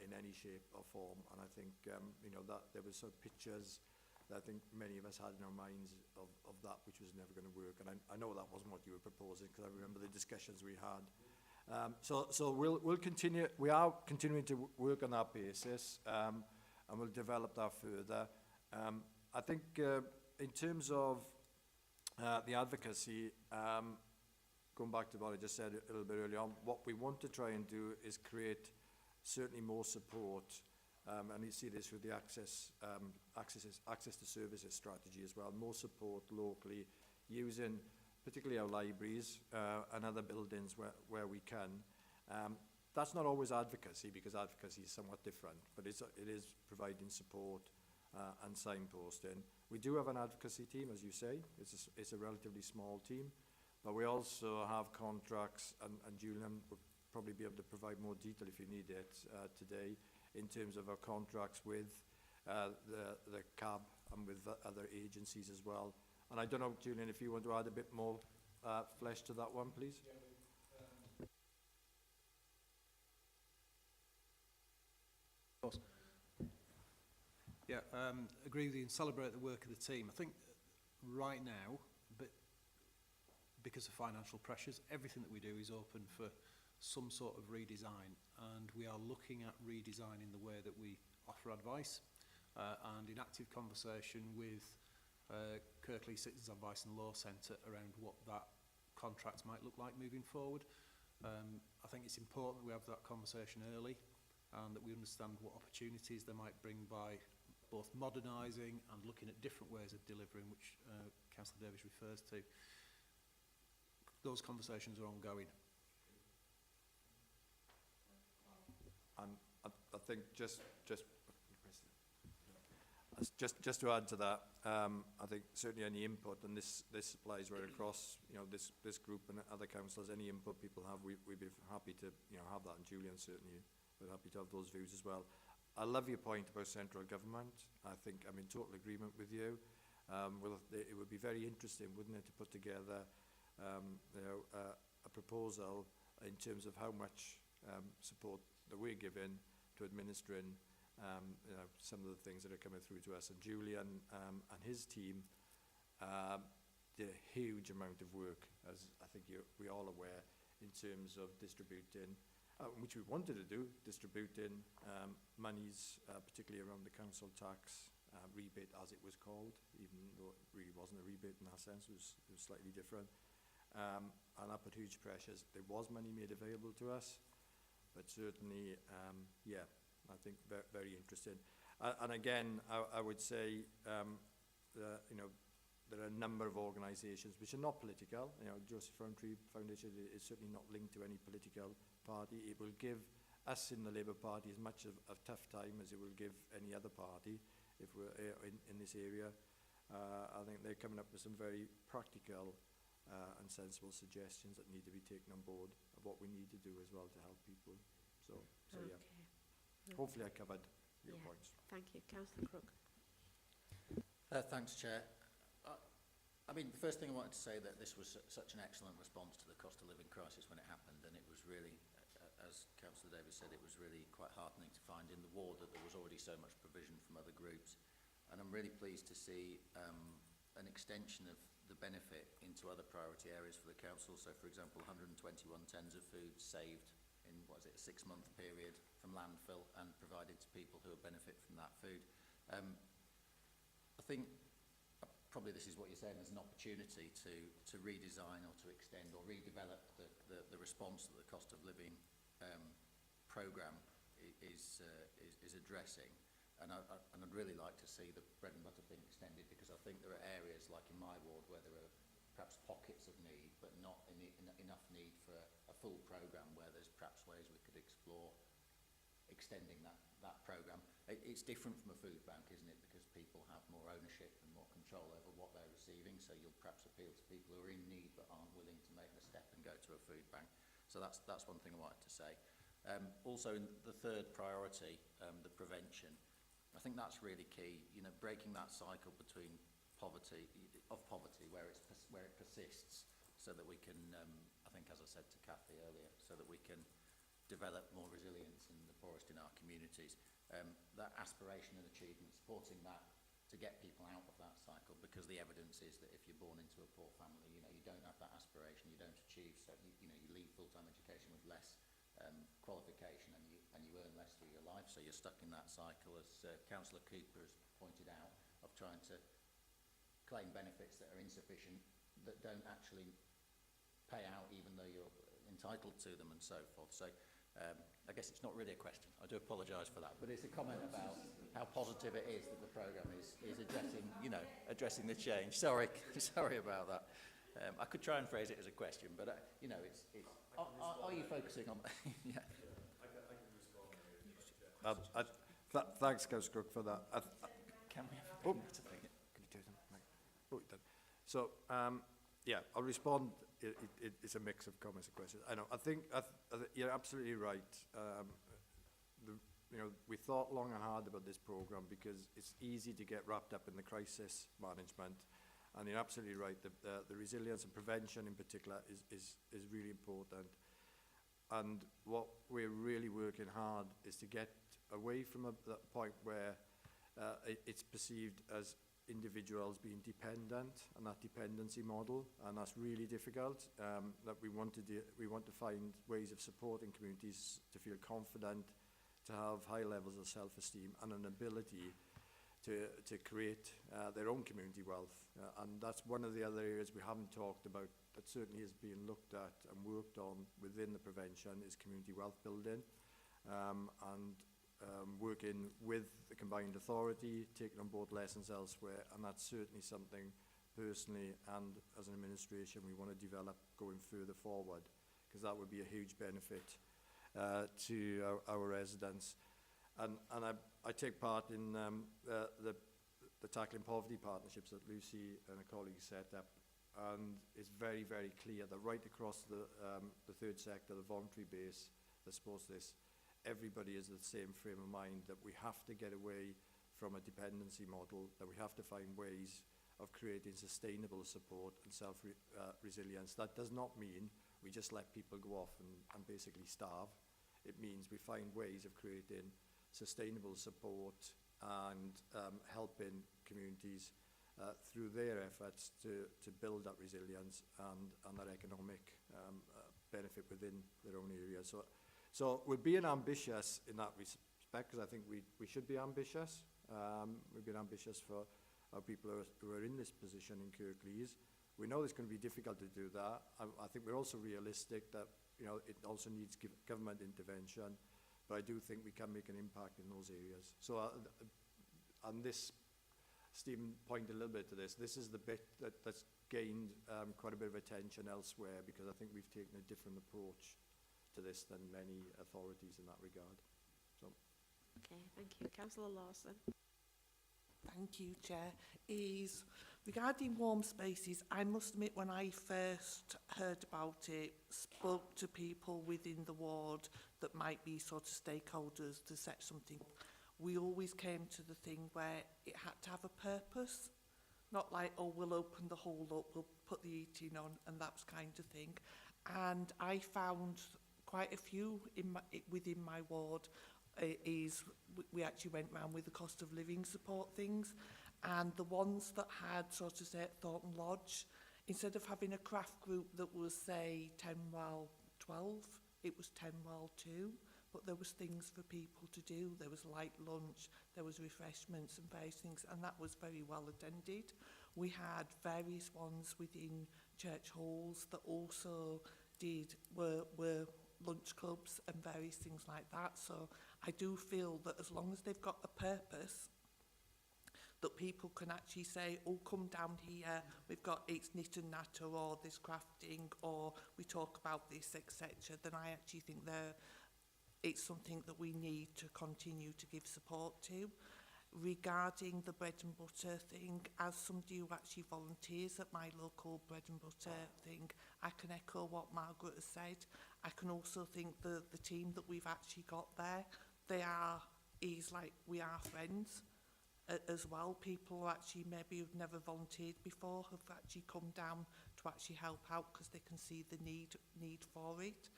in any shape or form. And I think, that there was sort of pictures that I think many of us had in our minds of that, which was never going to work. And I know that wasn't what you were proposing, because I remember the discussions we had. So we'll continue. We are continuing to work on that basis, and we'll develop that further. I think in terms of the advocacy, going back to what I just said a little bit earlier on, what we want to try and do is create certainly more support. And you see this with the access to services strategy as well. More support locally, using particularly our libraries and other buildings where we can. That's not always advocacy, because advocacy is somewhat different, but it is providing support and signposting. We do have an advocacy team, as you say. It's a relatively small team, but we also have contracts, and Julian will probably be able to provide more detail if you need it today, in terms of our contracts with the CAB and with other agencies as well. And I don't know, Julian, if you want to add a bit more flesh to that one, please.
Yeah, agree with you and celebrate the work of the team. I think right now, but because of financial pressures, everything that we do is open for some sort of redesign, and we are looking at redesigning the way that we offer advice, and in active conversation with Kirklees Citizens Advice and Law Centre around what that contract might look like moving forward. I think it's important that we have that conversation early and that we understand what opportunities they might bring by both modernising and looking at different ways of delivering, which Councillor Davies refers to. Those conversations are ongoing.
And I think just to add to that, I think certainly any input, and this applies right across, this group and other councillors, any input people have, we'd be happy to, have that, and Julian certainly we're happy to have those views as well. I love your point about central government. I think I'm in total agreement with you. It would be very interesting, wouldn't it, to put together a proposal in terms of how much support that we're giving to administering some of the things that are coming through to us. And Julian and his team did a huge amount of work, as I think we're all aware, in terms of distributing, which we wanted to do, distributing monies, particularly around the council tax rebate, as it was called, even though it really wasn't a rebate in that sense, it was slightly different. And that put huge pressures. There was money made available to us, but certainly, yeah, I think very interesting. And again, I would say, there are a number of organisations which are not political. Joseph Rowntree Foundation is certainly not linked to any political party. It will give us in the Labour Party as much of a tough time as it will give any other party if we're in this area. I think they're coming up with some very practical and sensible suggestions that need to be taken on board of what we need to do as well to help people. So
Okay.
yeah. Hopefully I covered your points.
Thank you. Councillor Crook.
Thanks, Chair. I mean, the first thing I wanted to say that this was such an excellent response to the cost of living crisis when it happened, and it was really, as Councillor Davies said, it was really quite heartening to find in the ward that there was already so much provision from other groups. And I'm really pleased to see an extension of the benefit into other priority areas for the council. So, for example, 121 tonnes of food saved in, what is it, a 6-month period from landfill and provided to people who will benefit from that food. I think probably this is what you're saying, there's an opportunity to redesign or to extend or redevelop the response that the cost of living programme is addressing. And I'd really like to see the bread and butter thing extended, because I think there are areas like in my ward where there are perhaps pockets of need, but not enough need for a full programme, where there's perhaps ways we could explore extending that programme. It's different from a food bank, isn't it? Because people have more ownership and more control over what they're receiving, so you'll perhaps appeal to people who are in need but aren't willing to make the step and go to a food bank. So that's one thing I wanted to say. Also, in the third priority, the prevention, I think that's really key. Breaking that cycle between poverty where it persists, so that we can, I think, as I said to Kathy earlier, so that we can develop more resilience in the poorest in our communities. That aspiration and achievement, supporting that to get people out of that cycle, because the evidence is that if you're born into a poor family, you don't have that aspiration, you don't achieve, so you leave full-time education with less qualification, and you earn less through your life, so you're stuck in that cycle, as Councillor Cooper has pointed out, of trying to claim benefits that are insufficient, that don't actually pay out even though you're entitled to them, and so forth. So I guess it's not really a question. I do apologise for that, but it's a comment about how positive it is that the programme is addressing, addressing the change. Sorry about that. I could try and phrase it as a question, but it's. Are you focusing on? Yeah.
Thanks, Councillor Crook, for that.
Can we have a minute to think?
Could you do something? Oh, you did. So, yeah, I'll respond. It's a mix of comments and questions. I know. I think you're absolutely right. We thought long and hard about this programme because it's easy to get wrapped up in the crisis management, and you're absolutely right. The resilience and prevention in particular is really important. And what we're really working hard is to get away from that point where it's perceived as individuals being dependent, and that dependency model, and that's really difficult. That we want to find ways of supporting communities to feel confident, to have high levels of self-esteem and an ability to create their own community wealth. And that's one of the other areas we haven't talked about that certainly is being looked at and worked on within the prevention is community wealth building. Working with the combined authority, taking on board lessons elsewhere, and that's certainly something personally and as an administration we want to develop going further forward, because that would be a huge benefit to our residents. And I take part in the Tackling Poverty Partnerships that Lucy and her colleagues set up, and it's very, very clear that right across the third sector, the voluntary base that supports this, everybody is the same frame of mind that we have to get away from a dependency model, that we have to find ways of creating sustainable support and self-resilience. That does not mean we just let people go off and basically starve. It means we find ways of creating sustainable support and helping communities through their efforts to build that resilience and that economic benefit within their own area. So we're being ambitious in that respect, because I think we should be ambitious. We've been ambitious for our people who are in this position in Kirklees. We know it's going to be difficult to do that. I think we're also realistic that it also needs government intervention, but I do think we can make an impact in those areas. So, and this, Stephen pointed a little bit to this. This is the bit that's gained quite a bit of attention elsewhere, because I think we've taken a different approach to this than many authorities in that regard. So.
Okay, thank you. Councillor Lawson.
Thank you, Chair. Is regarding warm spaces, I must admit when I first heard about it, spoke to people within the ward that might be sort of stakeholders to set something, we always came to the thing where it had to have a purpose. Not like, oh, we'll open the hole up, we'll put the heating on, and that kind of thing. And I found quite a few within my ward we actually went round with the cost of living support things, and the ones that had sort of say at Thornton Lodge, instead of having a craft group that was say 10 while 12, it was 10 while 2, but there was things for people to do. There was light lunch, there was refreshments and various things, and that was very well attended. We had various ones within church halls that also were lunch clubs and various things like that. So I do feel that as long as they've got a purpose, that people can actually say, oh, come down here, we've got it's knit and natter, or this crafting, or we talk about this, etc., then I actually think it's something that we need to continue to give support to. Regarding the bread and butter thing, as somebody who actually volunteers at my local bread and butter thing, I can echo what Margaret has said. I can also think the team that we've actually got there, we are friends as well. People who actually maybe who've never volunteered before have actually come down to actually help out because they can see the need for it.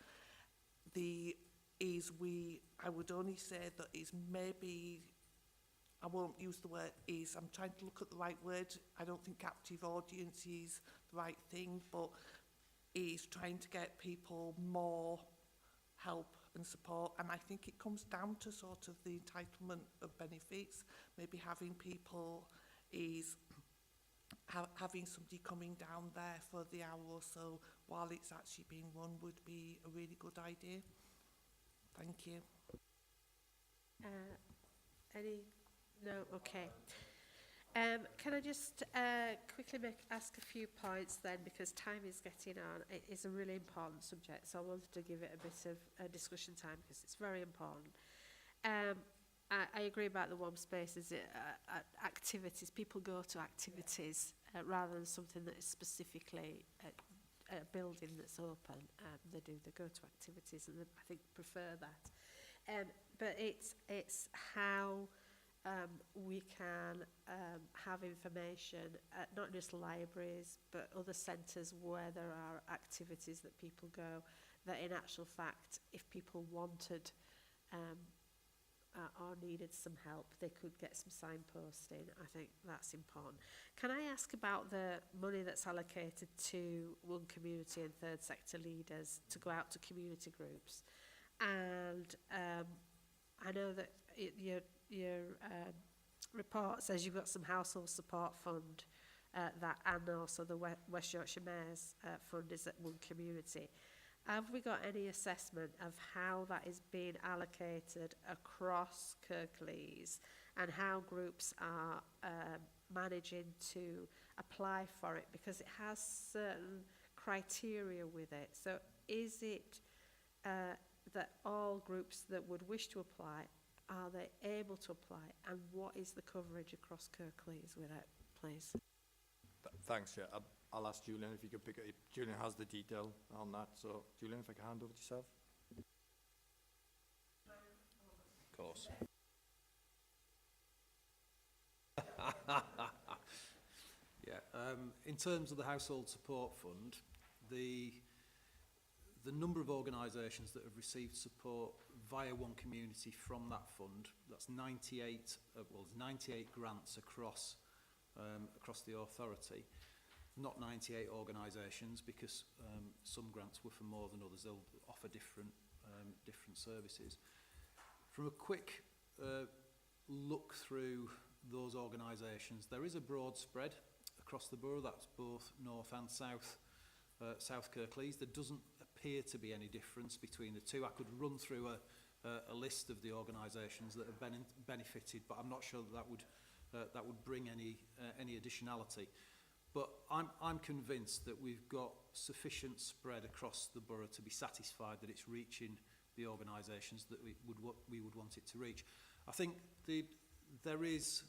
I would only say that is maybe, I won't use the word is, I'm trying to look at the right word. I don't think captive audience is the right thing, but is trying to get people more help and support. And I think it comes down to sort of the entitlement of benefits. Maybe having people having somebody coming down there for the hour or so while it's actually being run would be a really good idea. Thank you.
No, okay. Can I just quickly ask a few points then, because time is getting on. It is a really important subject, so I wanted to give it a bit of discussion time because it's very important. I agree about the warm spaces, activities. People go to activities rather than something that is specifically a building that's open. They go to activities, and I think prefer that. But it's how we can have information at not just libraries but other centres where there are activities that people go, that in actual fact if people wanted or needed some help they could get some signposting. I think that's important. Can I ask about the money that's allocated to one community and third sector leaders to go out to community groups? And I know that your report says you've got some household support fund that, and also the West Yorkshire Mayor's fund is at one community. Have we got any assessment of how that is being allocated across Kirklees and how groups are managing to apply for it? Because it has certain criteria with it. So is it that all groups that would wish to apply, are they able to apply? And what is the coverage across Kirklees with it, please?
Thanks, Chair. I'll ask Julian if you could pick it. Julian has the detail on that. So, Julian, if I can hand over to yourself.
Of course. Yeah. In terms of the Household Support Fund, the number of organisations that have received support via one community from that fund, that's 98. Well, there's 98 grants across the authority. Not 98 organisations, because some grants were for more than others. They'll offer different services. From a quick look through those organisations, there is a broad spread across the borough. That's both north and south Kirklees. There doesn't appear to be any difference between the two. I could run through a list of the organisations that have benefited, but I'm not sure that would bring any additionality. But I'm convinced that we've got sufficient spread across the borough to be satisfied that it's reaching the organisations that we would want it to reach. I think there is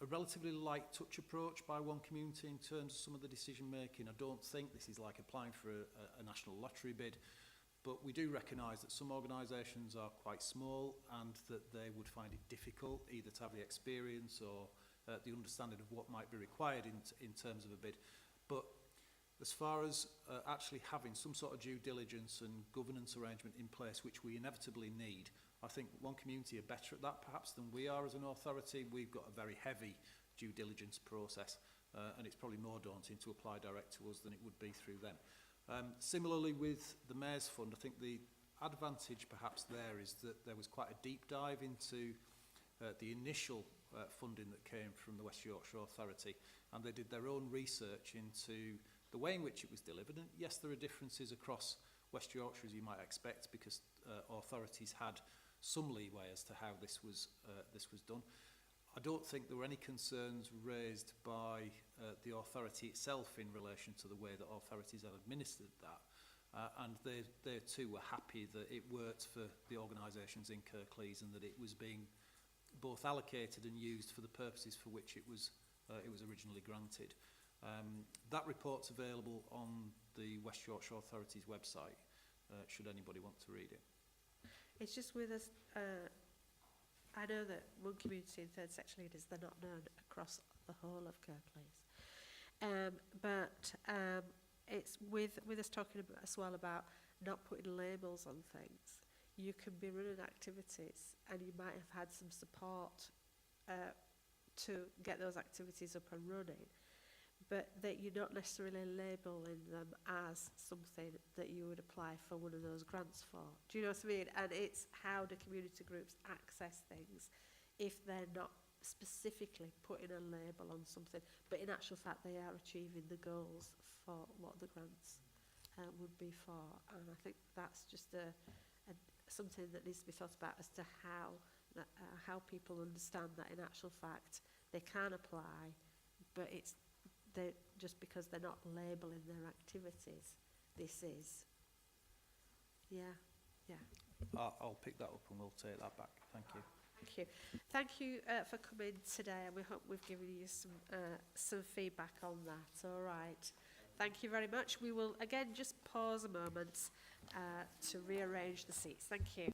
a relatively light touch approach by one community in terms of some of the decision making. I don't think this is like applying for a national lottery bid, but we do recognise that some organisations are quite small and that they would find it difficult either to have the experience or the understanding of what might be required in terms of a bid. But as far as actually having some sort of due diligence and governance arrangement in place, which we inevitably need, I think one community are better at that perhaps than we are as an authority. We've got a very heavy due diligence process, and it's probably more daunting to apply direct to us than it would be through them. Similarly with the Mayor's Fund, I think the advantage perhaps there is that there was quite a deep dive into the initial funding that came from the West Yorkshire Authority, and they did their own research into the way in which it was delivered. And yes, there are differences across West Yorkshire, as you might expect, because authorities had some leeway as to how this was done. I don't think there were any concerns raised by the authority itself in relation to the way that authorities had administered that. And they too were happy that it worked for the organisations in Kirklees and that it was being both allocated and used for the purposes for which it was originally granted. That report's available on the West Yorkshire Authority's website, should anybody want to read it.
It's just with us, I know that one community in third section leaders, they're not known across the whole of Kirklees. But it's with us talking about, as well about not putting labels on things. You can be running activities and you might have had some support to get those activities up and running, but that you're not necessarily labeling them as something that you would apply for one of those grants for. Do you know what I mean? And it's how do community groups access things if they're not specifically putting a label on something, but in actual fact they are achieving the goals for what the grants would be for. And I think that's just something that needs to be thought about as to how people understand that in actual fact they can apply, but it's just because they're not labelling their activities. This is. Yeah.
I'll pick that up and we'll take that back. Thank you.
Thank you. Thank you for coming today, and we hope we've given you some feedback on that. All right. Thank you very much. We will again just pause a moment to rearrange the seats. Thank you.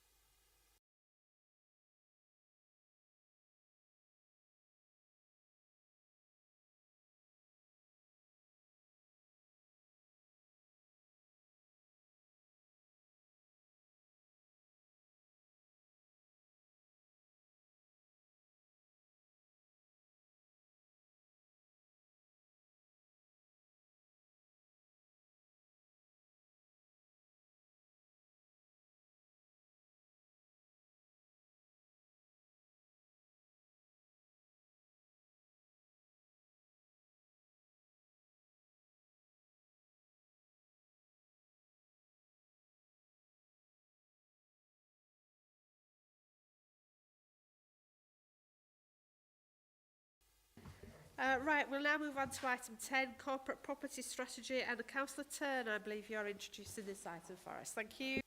Right, we'll now move on to item 10, corporate property strategy, and Councillor Turner, I believe you're introducing this item for us. Thank you.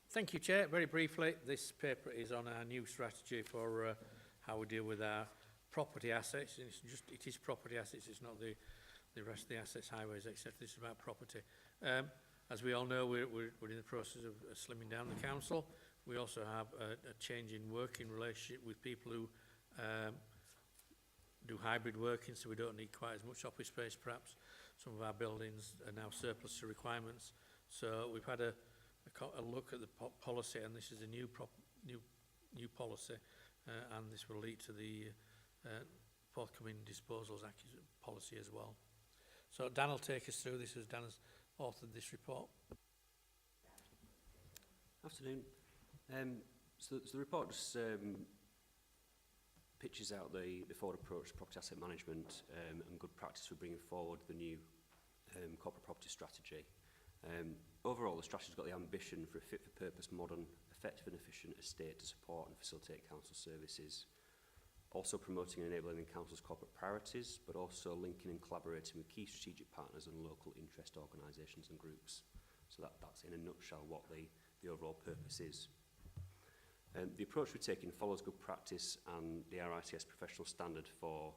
Thank you, Chair. Very briefly, this paper is on our new strategy for how we deal with our property assets. And it is property assets, it's not the rest of the assets, highways, etc. This is about property. As we all know, we're in the process of slimming down the council. We also have a change in working relationship with people who do hybrid working, so we don't need quite as much office space perhaps. Some of our buildings are now surplus to requirements. So we've had a look at the policy, and this is a new policy, and this will lead to the forthcoming disposals policy as well. So Dan will take us through this, as Dan has authored this report.
Afternoon. So the report just pitches out the forward approach to property asset management and good practice for bringing forward the new corporate property strategy. Overall, the strategy's got the ambition for a fit-for-purpose, modern, effective and efficient estate to support and facilitate council services, also promoting and enabling the council's corporate priorities, but also linking and collaborating with key strategic partners and local interest organisations and groups. So that's in a nutshell what the overall purpose is. The approach we're taking follows good practice and the RITS professional standard for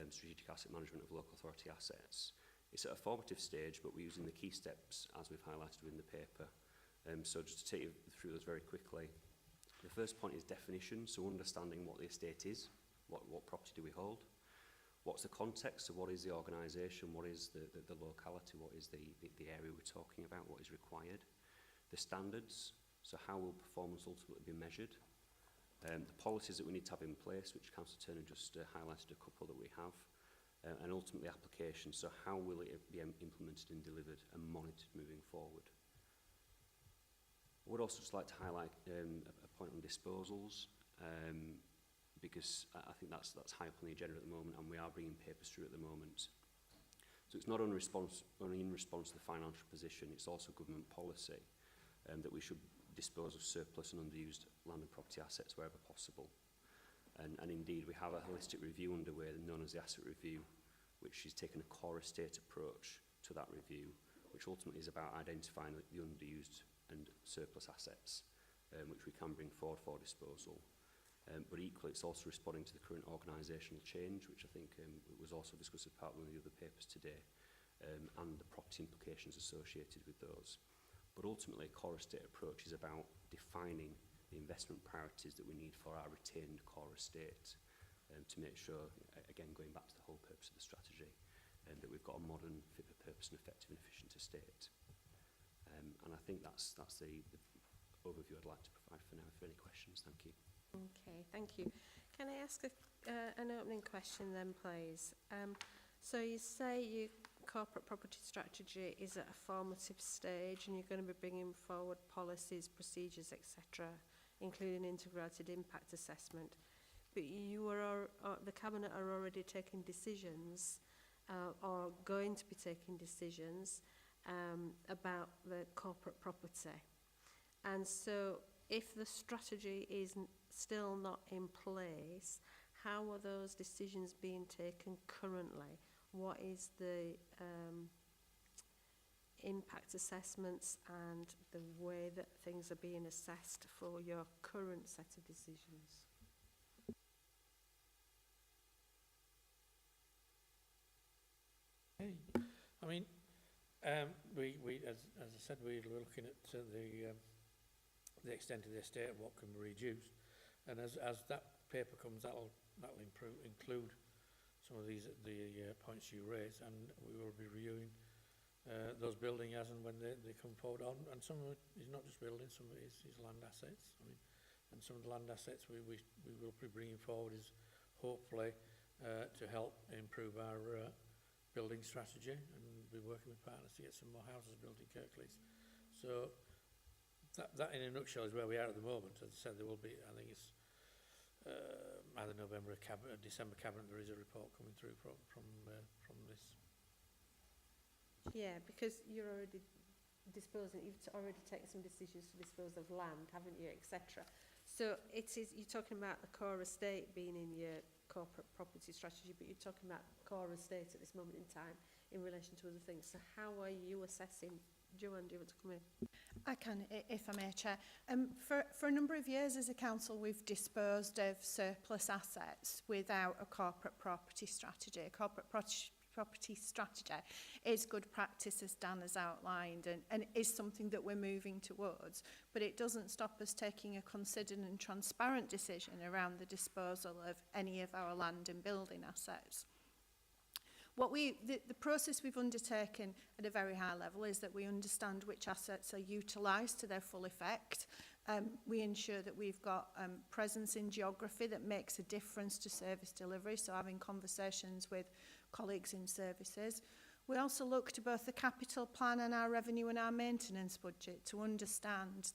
strategic asset management of local authority assets. It's at a formative stage, but we're using the key steps as we've highlighted in the paper. So just to take you through those very quickly. The first point is definition, so understanding what the estate is, what property do we hold, what's the context, so what is the organisation, what is the locality, what is the area we're talking about, what is required, the standards, so how will performance ultimately be measured, the policies that we need to have in place, which Councillor Turner just highlighted a couple that we have, and ultimately application, so how will it be implemented and delivered and monitored moving forward. I would also just like to highlight a point on disposals, because I think that's high up on the agenda at the moment, and we are bringing papers through at the moment. So it's not only in response to the financial position, it's also government policy that we should dispose of surplus and underused land and property assets wherever possible. And indeed, we have a holistic review underway known as the Asset Review, which is taking a core estate approach to that review, which ultimately is about identifying the underused and surplus assets, which we can bring forward for disposal. But equally, it's also responding to the current organisational change, which I think was also discussed as part of one of the other papers today, and the property implications associated with those. But ultimately, a core estate approach is about defining the investment priorities that we need for our retained core estate, to make sure, again, going back to the whole purpose of the strategy, that we've got a modern, fit-for-purpose and effective and efficient estate. And I think that's the overview I'd like to provide for now. If there are any questions, thank you.
Okay, thank you. Can I ask an opening question then, please? So you say your corporate property strategy is at a formative stage and you're going to be bringing forward policies, procedures, etc., including integrated impact assessment. But you are, the Cabinet are already taking decisions or going to be taking decisions about the corporate property. And so if the strategy is still not in place, how are those decisions being taken currently? What is the impact assessments and the way that things are being assessed for your current set of decisions?
I mean, we as I said, we're looking at the extent of the estate and what can be reduced, and as that paper comes, that'll include some of the points you raise, and we will be reviewing those building as and when they come forward on. And some of it is not just building, some of it is land assets. I mean, and some of the land assets we will be bringing forward is hopefully to help improve our building strategy, and we're working with partners to get some more houses built in Kirklees. So that in a nutshell is where we are at the moment. As I said, there will be, I think it's either November or December cabinet, there is a report coming through from this.
Yeah, because you're already disposing, you've already taken some decisions to dispose of land, haven't you, etc. So it is, you're talking about the core estate being in your corporate property strategy, but you're talking about core estate at this moment in time in relation to other things. So how are you assessing? Joanne, do you want to come in?
I can, if I may, Chair. For a number of years as a council, we've disposed of surplus assets without a corporate property strategy. A corporate property strategy is good practice, as Dan has outlined, and is something that we're moving towards, but it doesn't stop us taking a considered and transparent decision around the disposal of any of our land and building assets. The process we've undertaken at a very high level is that we understand which assets are utilised to their full effect. We ensure that we've got presence in geography that makes a difference to service delivery, so having conversations with colleagues in services. We also look to both the capital plan and our revenue and our maintenance budget to understand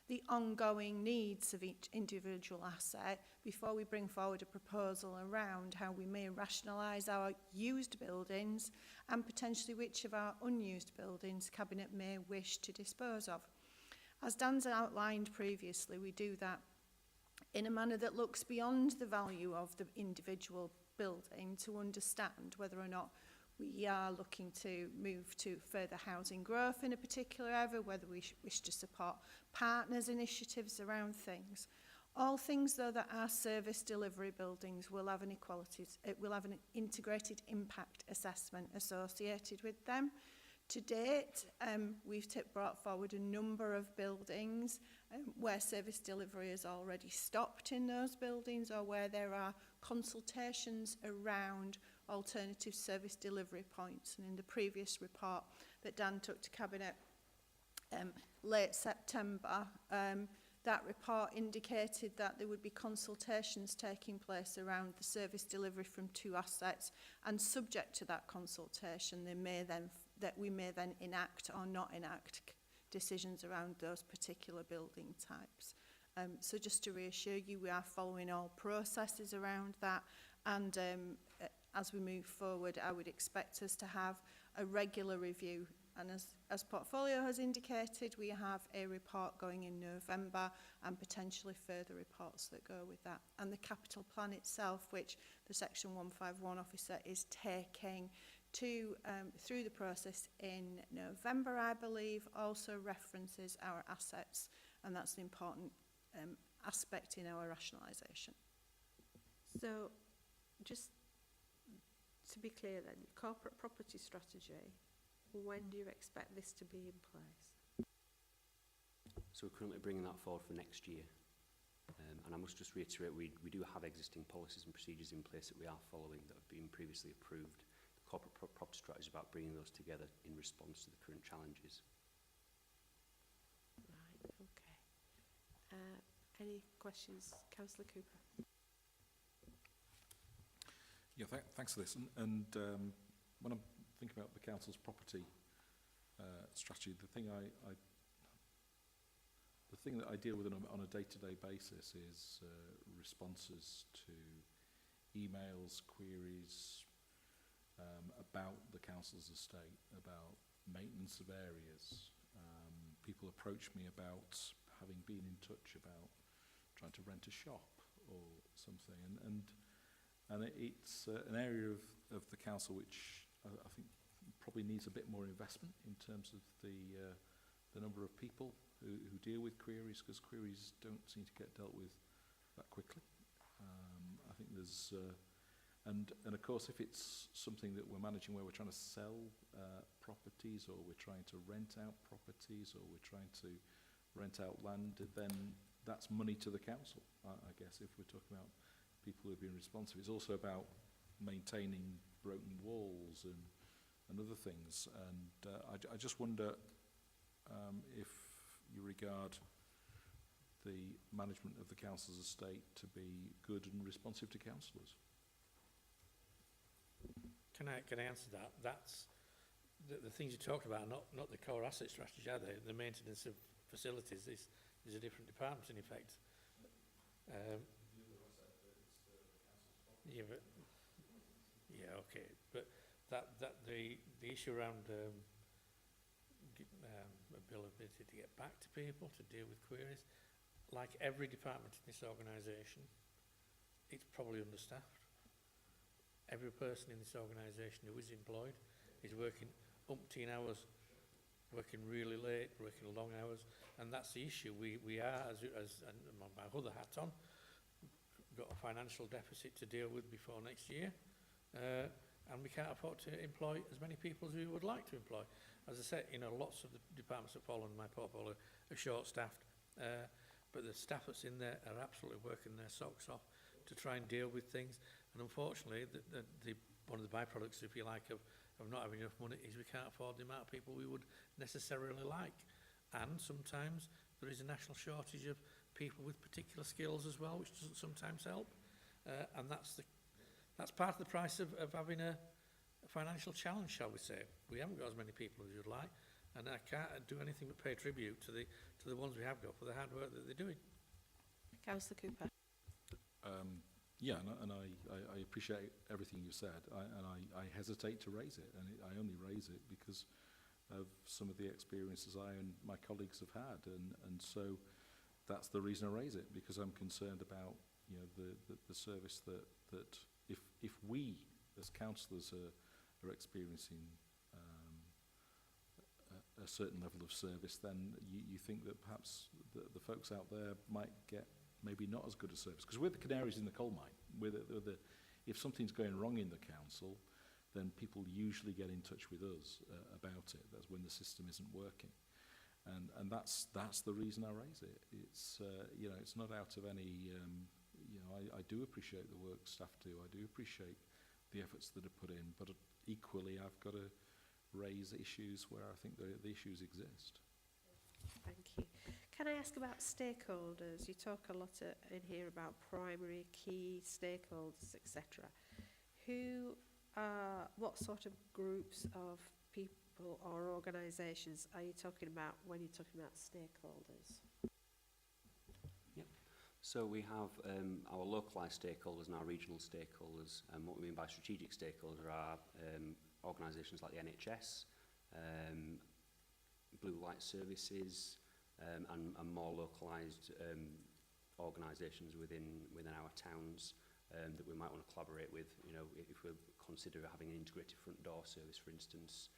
the ongoing needs of each individual asset before we bring forward a proposal around how we may rationalise our used buildings and potentially which of our unused buildings Cabinet may wish to dispose of. As Dan's outlined previously, we do that in a manner that looks beyond the value of the individual building to understand whether or not we are looking to move to further housing growth in a particular area, whether we wish to support partners' initiatives around things. All things, though, that our service delivery buildings will have an integrated impact assessment associated with them. To date, we've brought forward a number of buildings where service delivery has already stopped in those buildings, or where there are consultations around alternative service delivery points. And in the previous report that Dan took to Cabinet late September, that report indicated that there would be consultations taking place around the service delivery from 2 assets, and subject to that consultation, we may then enact or not enact decisions around those particular building types. So just to reassure you, we are following all processes around that, and as we move forward, I would expect us to have a regular review. And as Portfolio has indicated, we have a report going in November and potentially further reports that go with that. And the capital plan itself, which the Section 151 officer is taking through the process in November, I believe, also references our assets, and that's an important aspect in our rationalisation.
So, just to be clear then, corporate property strategy, when do you expect this to be in place?
So we're currently bringing that forward for next year. And I must just reiterate, we do have existing policies and procedures in place that we are following that have been previously approved. The corporate property strategy is about bringing those together in response to the current challenges.
Right, okay. Any questions? Councillor Cooper.
Yeah, thanks for this. And when I'm thinking about the council's property strategy, the thing that I deal with on a day-to-day basis is responses to emails, queries about the council's estate, about maintenance of areas. People approach me about having been in touch about trying to rent a shop or something, and it's an area of the council which I think probably needs a bit more investment in terms of the number of people who deal with queries, because queries don't seem to get dealt with that quickly. I think there's and of course, if it's something that we're managing where we're trying to sell properties, or we're trying to rent out properties, or we're trying to rent out land, then that's money to the council, I guess, if we're talking about people who have been responsive. It's also about maintaining broken walls and other things. And I just wonder if you regard the management of the council's estate to be good and responsive to councillors.
Can I answer that? That's the things you talked about, not the core asset strategy, are they? The maintenance of facilities is a different department in effect. Yeah, okay, but the issue around ability to get back to people, to deal with queries, like every department in this organisation, it's probably understaffed. Every person in this organisation who is employed is working umpteen hours, working really late, working long hours, and that's the issue. We are, as and my other hat on, got a financial deficit to deal with before next year, and we can't afford to employ as many people as we would like to employ. As I said, you know, lots of the departments that fall under my portfolio are short-staffed, but the staff that's in there are absolutely working their socks off to try and deal with things. And unfortunately, one of the byproducts, if you like, of not having enough money is we can't afford the amount of people we would necessarily like. And sometimes there is a national shortage of people with particular skills as well, which doesn't sometimes help. And that's part of the price of having a financial challenge, shall we say. We haven't got as many people as you'd like, and I can't do anything but pay tribute to the ones we have got for the hard work that they're doing.
Councillor Cooper.
Yeah, and I appreciate everything you said, I hesitate to raise it, and I only raise it because of some of the experiences I and my colleagues have had, and so that's the reason I raise it, because I'm concerned about, you know, the service that if we as councillors are experiencing a certain level of service, then you think that perhaps the folks out there might get maybe not as good a service, because we're the canaries in the coal mine. If something's going wrong in the council, then people usually get in touch with us about it. That's when the system isn't working, and that's the reason I raise it. It's you know, it's not out of any you know, I do appreciate the work staff do. I do appreciate the efforts that are put in, but equally I've got to raise issues where I think the issues exist.
Thank you. Can I ask about stakeholders? You talk a lot in here about primary key stakeholders, etc. What sort of groups of people or organisations are you talking about when you're talking about stakeholders?
Yep. So we have our localised stakeholders and our regional stakeholders. And what we mean by strategic stakeholders are organisations like the NHS, Blue Light Services, and more localised organisations within our towns that we might want to collaborate with. You know, if we consider having an integrated front door service, for instance,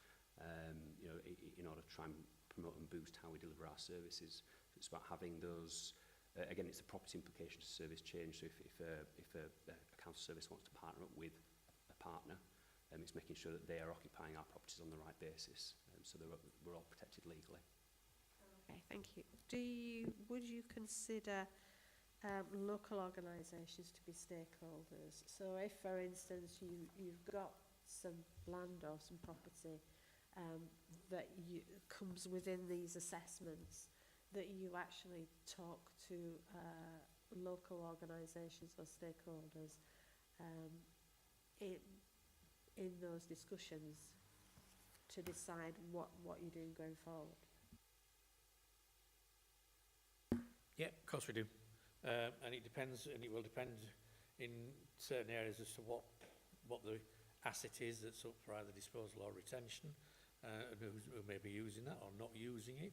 you know, in order to try and promote and boost how we deliver our services. It's about having those. Again, it's the property implications of service change. So if a council service wants to partner up with a partner, it's making sure that they are occupying our properties on the right basis, so we're all protected legally.
Okay, thank you. Would you consider local organisations to be stakeholders? So if, for instance, you've got some land or some property that comes within these assessments, that you actually talk to local organisations or stakeholders in those discussions to decide what you're doing going forward?
Yeah, of course we do. And it depends, and it will depend in certain areas as to what the asset is that's up for either disposal or retention, and who may be using that or not using it.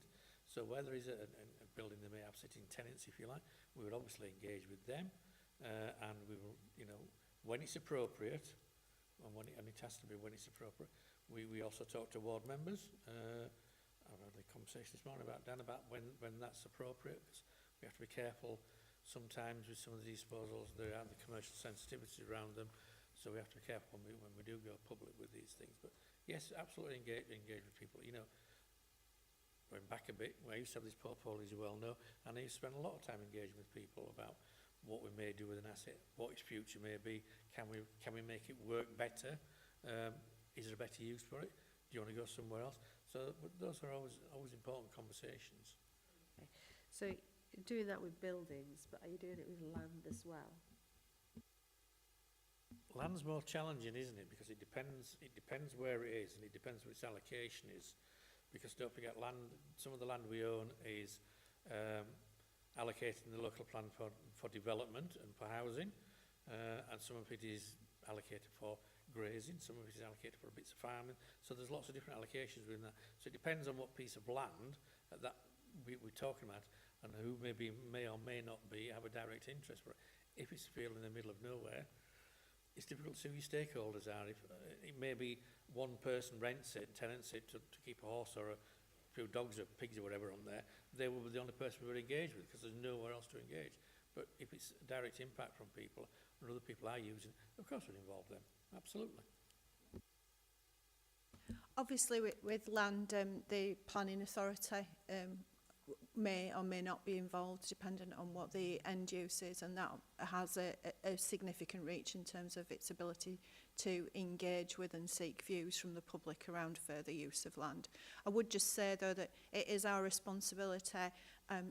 So where there is a building that may have sitting tenants, if you like, we would obviously engage with them, and we will, you know, when it's appropriate, and it has to be when it's appropriate. We also talk to ward members. I've had a conversation this morning about Dan about when that's appropriate. We have to be careful sometimes with some of the disposals. There are the commercial sensitivities around them, so we have to be careful when we do go public with these things. But yes, absolutely engage with people. You know, going back a bit, I used to have this portfolio, as you well know, and I used to spend a lot of time engaging with people about what we may do with an asset, what its future may be. Can we make it work better? Is there a better use for it? Do you want to go somewhere else? So those are always important conversations.
Okay. So doing that with buildings, but are you doing it with land as well?
Land's more challenging, isn't it? Because it depends where it is, and it depends what its allocation is. Because don't forget, land. Some of the land we own is allocated in the local plan for development and for housing, and some of it is allocated for grazing, some of it is allocated for bits of farming. So there's lots of different allocations within that. So it depends on what piece of land that we're talking about, and who may or may not have a direct interest for it. if it's a field in the middle of nowhere, it's difficult to see who your stakeholders are. If it may be one person rents it, tenants it to keep a horse or a few dogs or pigs or whatever on there, they will be the only person we would engage with because there's nowhere else to engage. But if it's a direct impact from people and other people are using, of course we'd involve them. Absolutely.
Obviously, with land, the planning authority may or may not be involved, dependent on what the end use is, and that has a significant reach in terms of its ability to engage with and seek views from the public around further use of land. I would just say, though, that it is our responsibility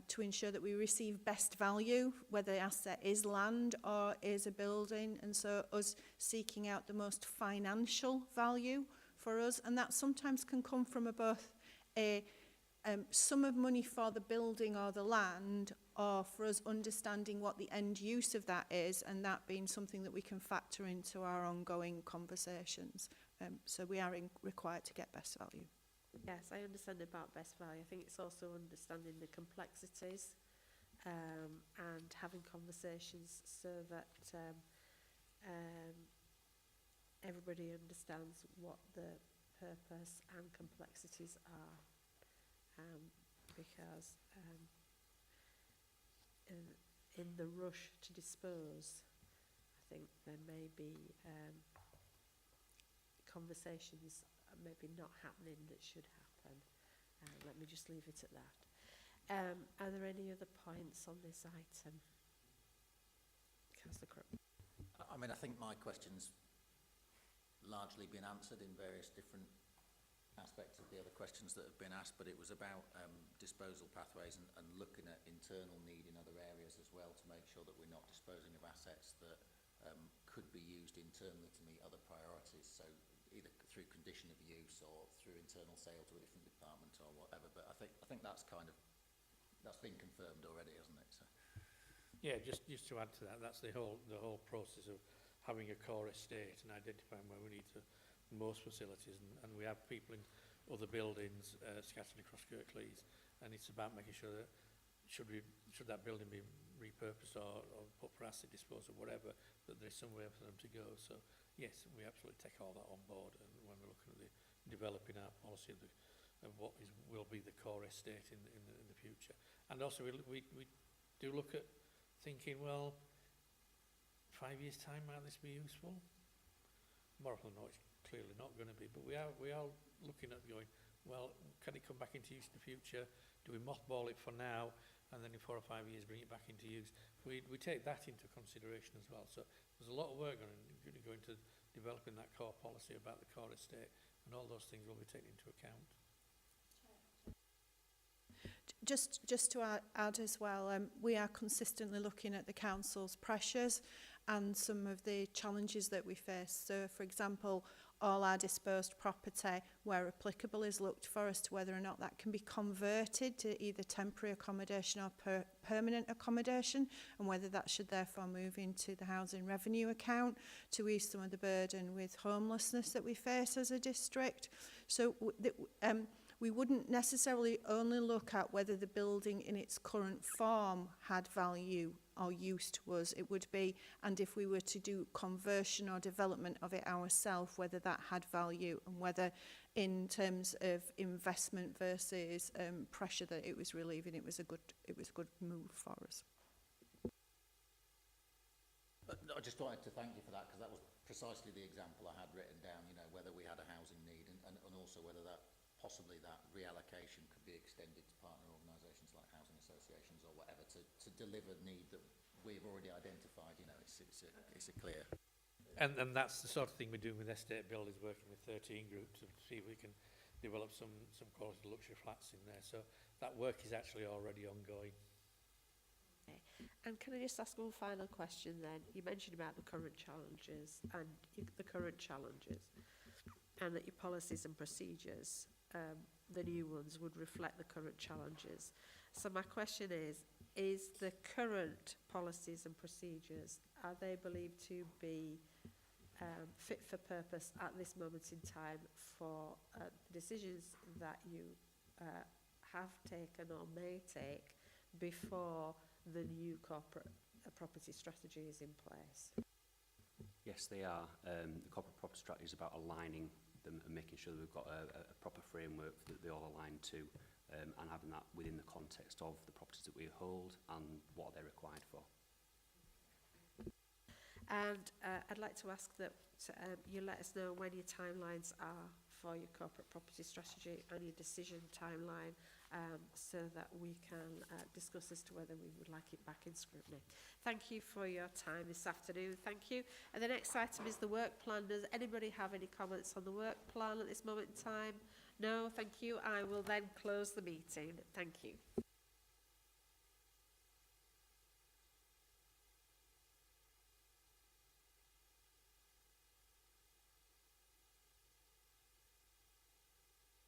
to ensure that we receive best value, whether the asset is land or is a building, and so us seeking out the most financial value for us, and that sometimes can come from both a sum of money for the building or the land, or for us understanding what the end use of that is, and that being something that we can factor into our ongoing conversations. So we are required to get best value.
Yes, I understand about best value. I think it's also understanding the complexities and having conversations so that everybody understands what the purpose and complexities are. Because in the rush to dispose, I think there may be conversations maybe not happening that should happen. Let me just leave it at that. Are there any other points on this item? Councillor Crook.
I mean, I think my question's largely been answered in various different aspects of the other questions that have been asked, but it was about disposal pathways and looking at internal need in other areas as well to make sure that we're not disposing of assets that could be used internally to meet other priorities, so either through condition of use or through internal sale to a different department or whatever. But I think that's been confirmed already, hasn't it? So.
Yeah, just to add to that, that's the whole process of having a core estate and identifying where we need to most facilities, and we have people in other buildings scattered across Kirklees, and it's about making sure that should that building be repurposed or put for asset disposal, whatever, that there's somewhere for them to go. So yes, we absolutely take all that on board, and when we're looking at developing our policy of what will be the core estate in the future. And also we do look at thinking, well, 5 years time, might this be useful? More often than not, it's clearly not going to be, but we are looking at going, well, can it come back into use in the future? Do we mothball it for now, and then in 4 or 5 years bring it back into use? We take that into consideration as well. So there's a lot of work going to developing that core policy about the core estate, and all those things will be taken into account.
Just to add as well, we are consistently looking at the council's pressures and some of the challenges that we face. So, for example, all our disposed property, where applicable, is looked for as to whether or not that can be converted to either temporary accommodation or permanent accommodation, and whether that should therefore move into the housing revenue account to ease some of the burden with homelessness that we face as a district. So we wouldn't necessarily only look at whether the building in its current form had value or use to us. It would be, and if we were to do conversion or development of it ourselves, whether that had value, and whether in terms of investment versus pressure that it was relieving, it was a good move for us.
I just wanted to thank you for that, because that was precisely the example I had written down, you know, whether we had a housing need, and also whether that possibly that reallocation could be extended to partner organisations like housing associations or whatever to deliver need that we've already identified. You know, it's a clear.
And that's the sort of thing we're doing with estate builders, working with 13 groups to see if we can develop some quality luxury flats in there. So that work is actually already ongoing.
Okay. And can I just ask one final question then? You mentioned about the current challenges and that your policies and procedures, the new ones, would reflect the current challenges. So my question is the current policies and procedures, are they believed to be fit for purpose at this moment in time for the decisions that you have taken or may take before the new corporate property strategy is in place.
Yes, they are. The corporate property strategy is about aligning them and making sure that we've got a proper framework that they all align to, and having that within the context of the properties that we hold and what they're required for.
And I'd like to ask that you let us know when your timelines are for your corporate property strategy and your decision timeline, so that we can discuss as to whether we would like it back in scrutiny. Thank you for your time this afternoon. Thank you. And the next item is the work plan. Does anybody have any comments on the work plan at this moment in time? No, thank you. I will then close the meeting. Thank you.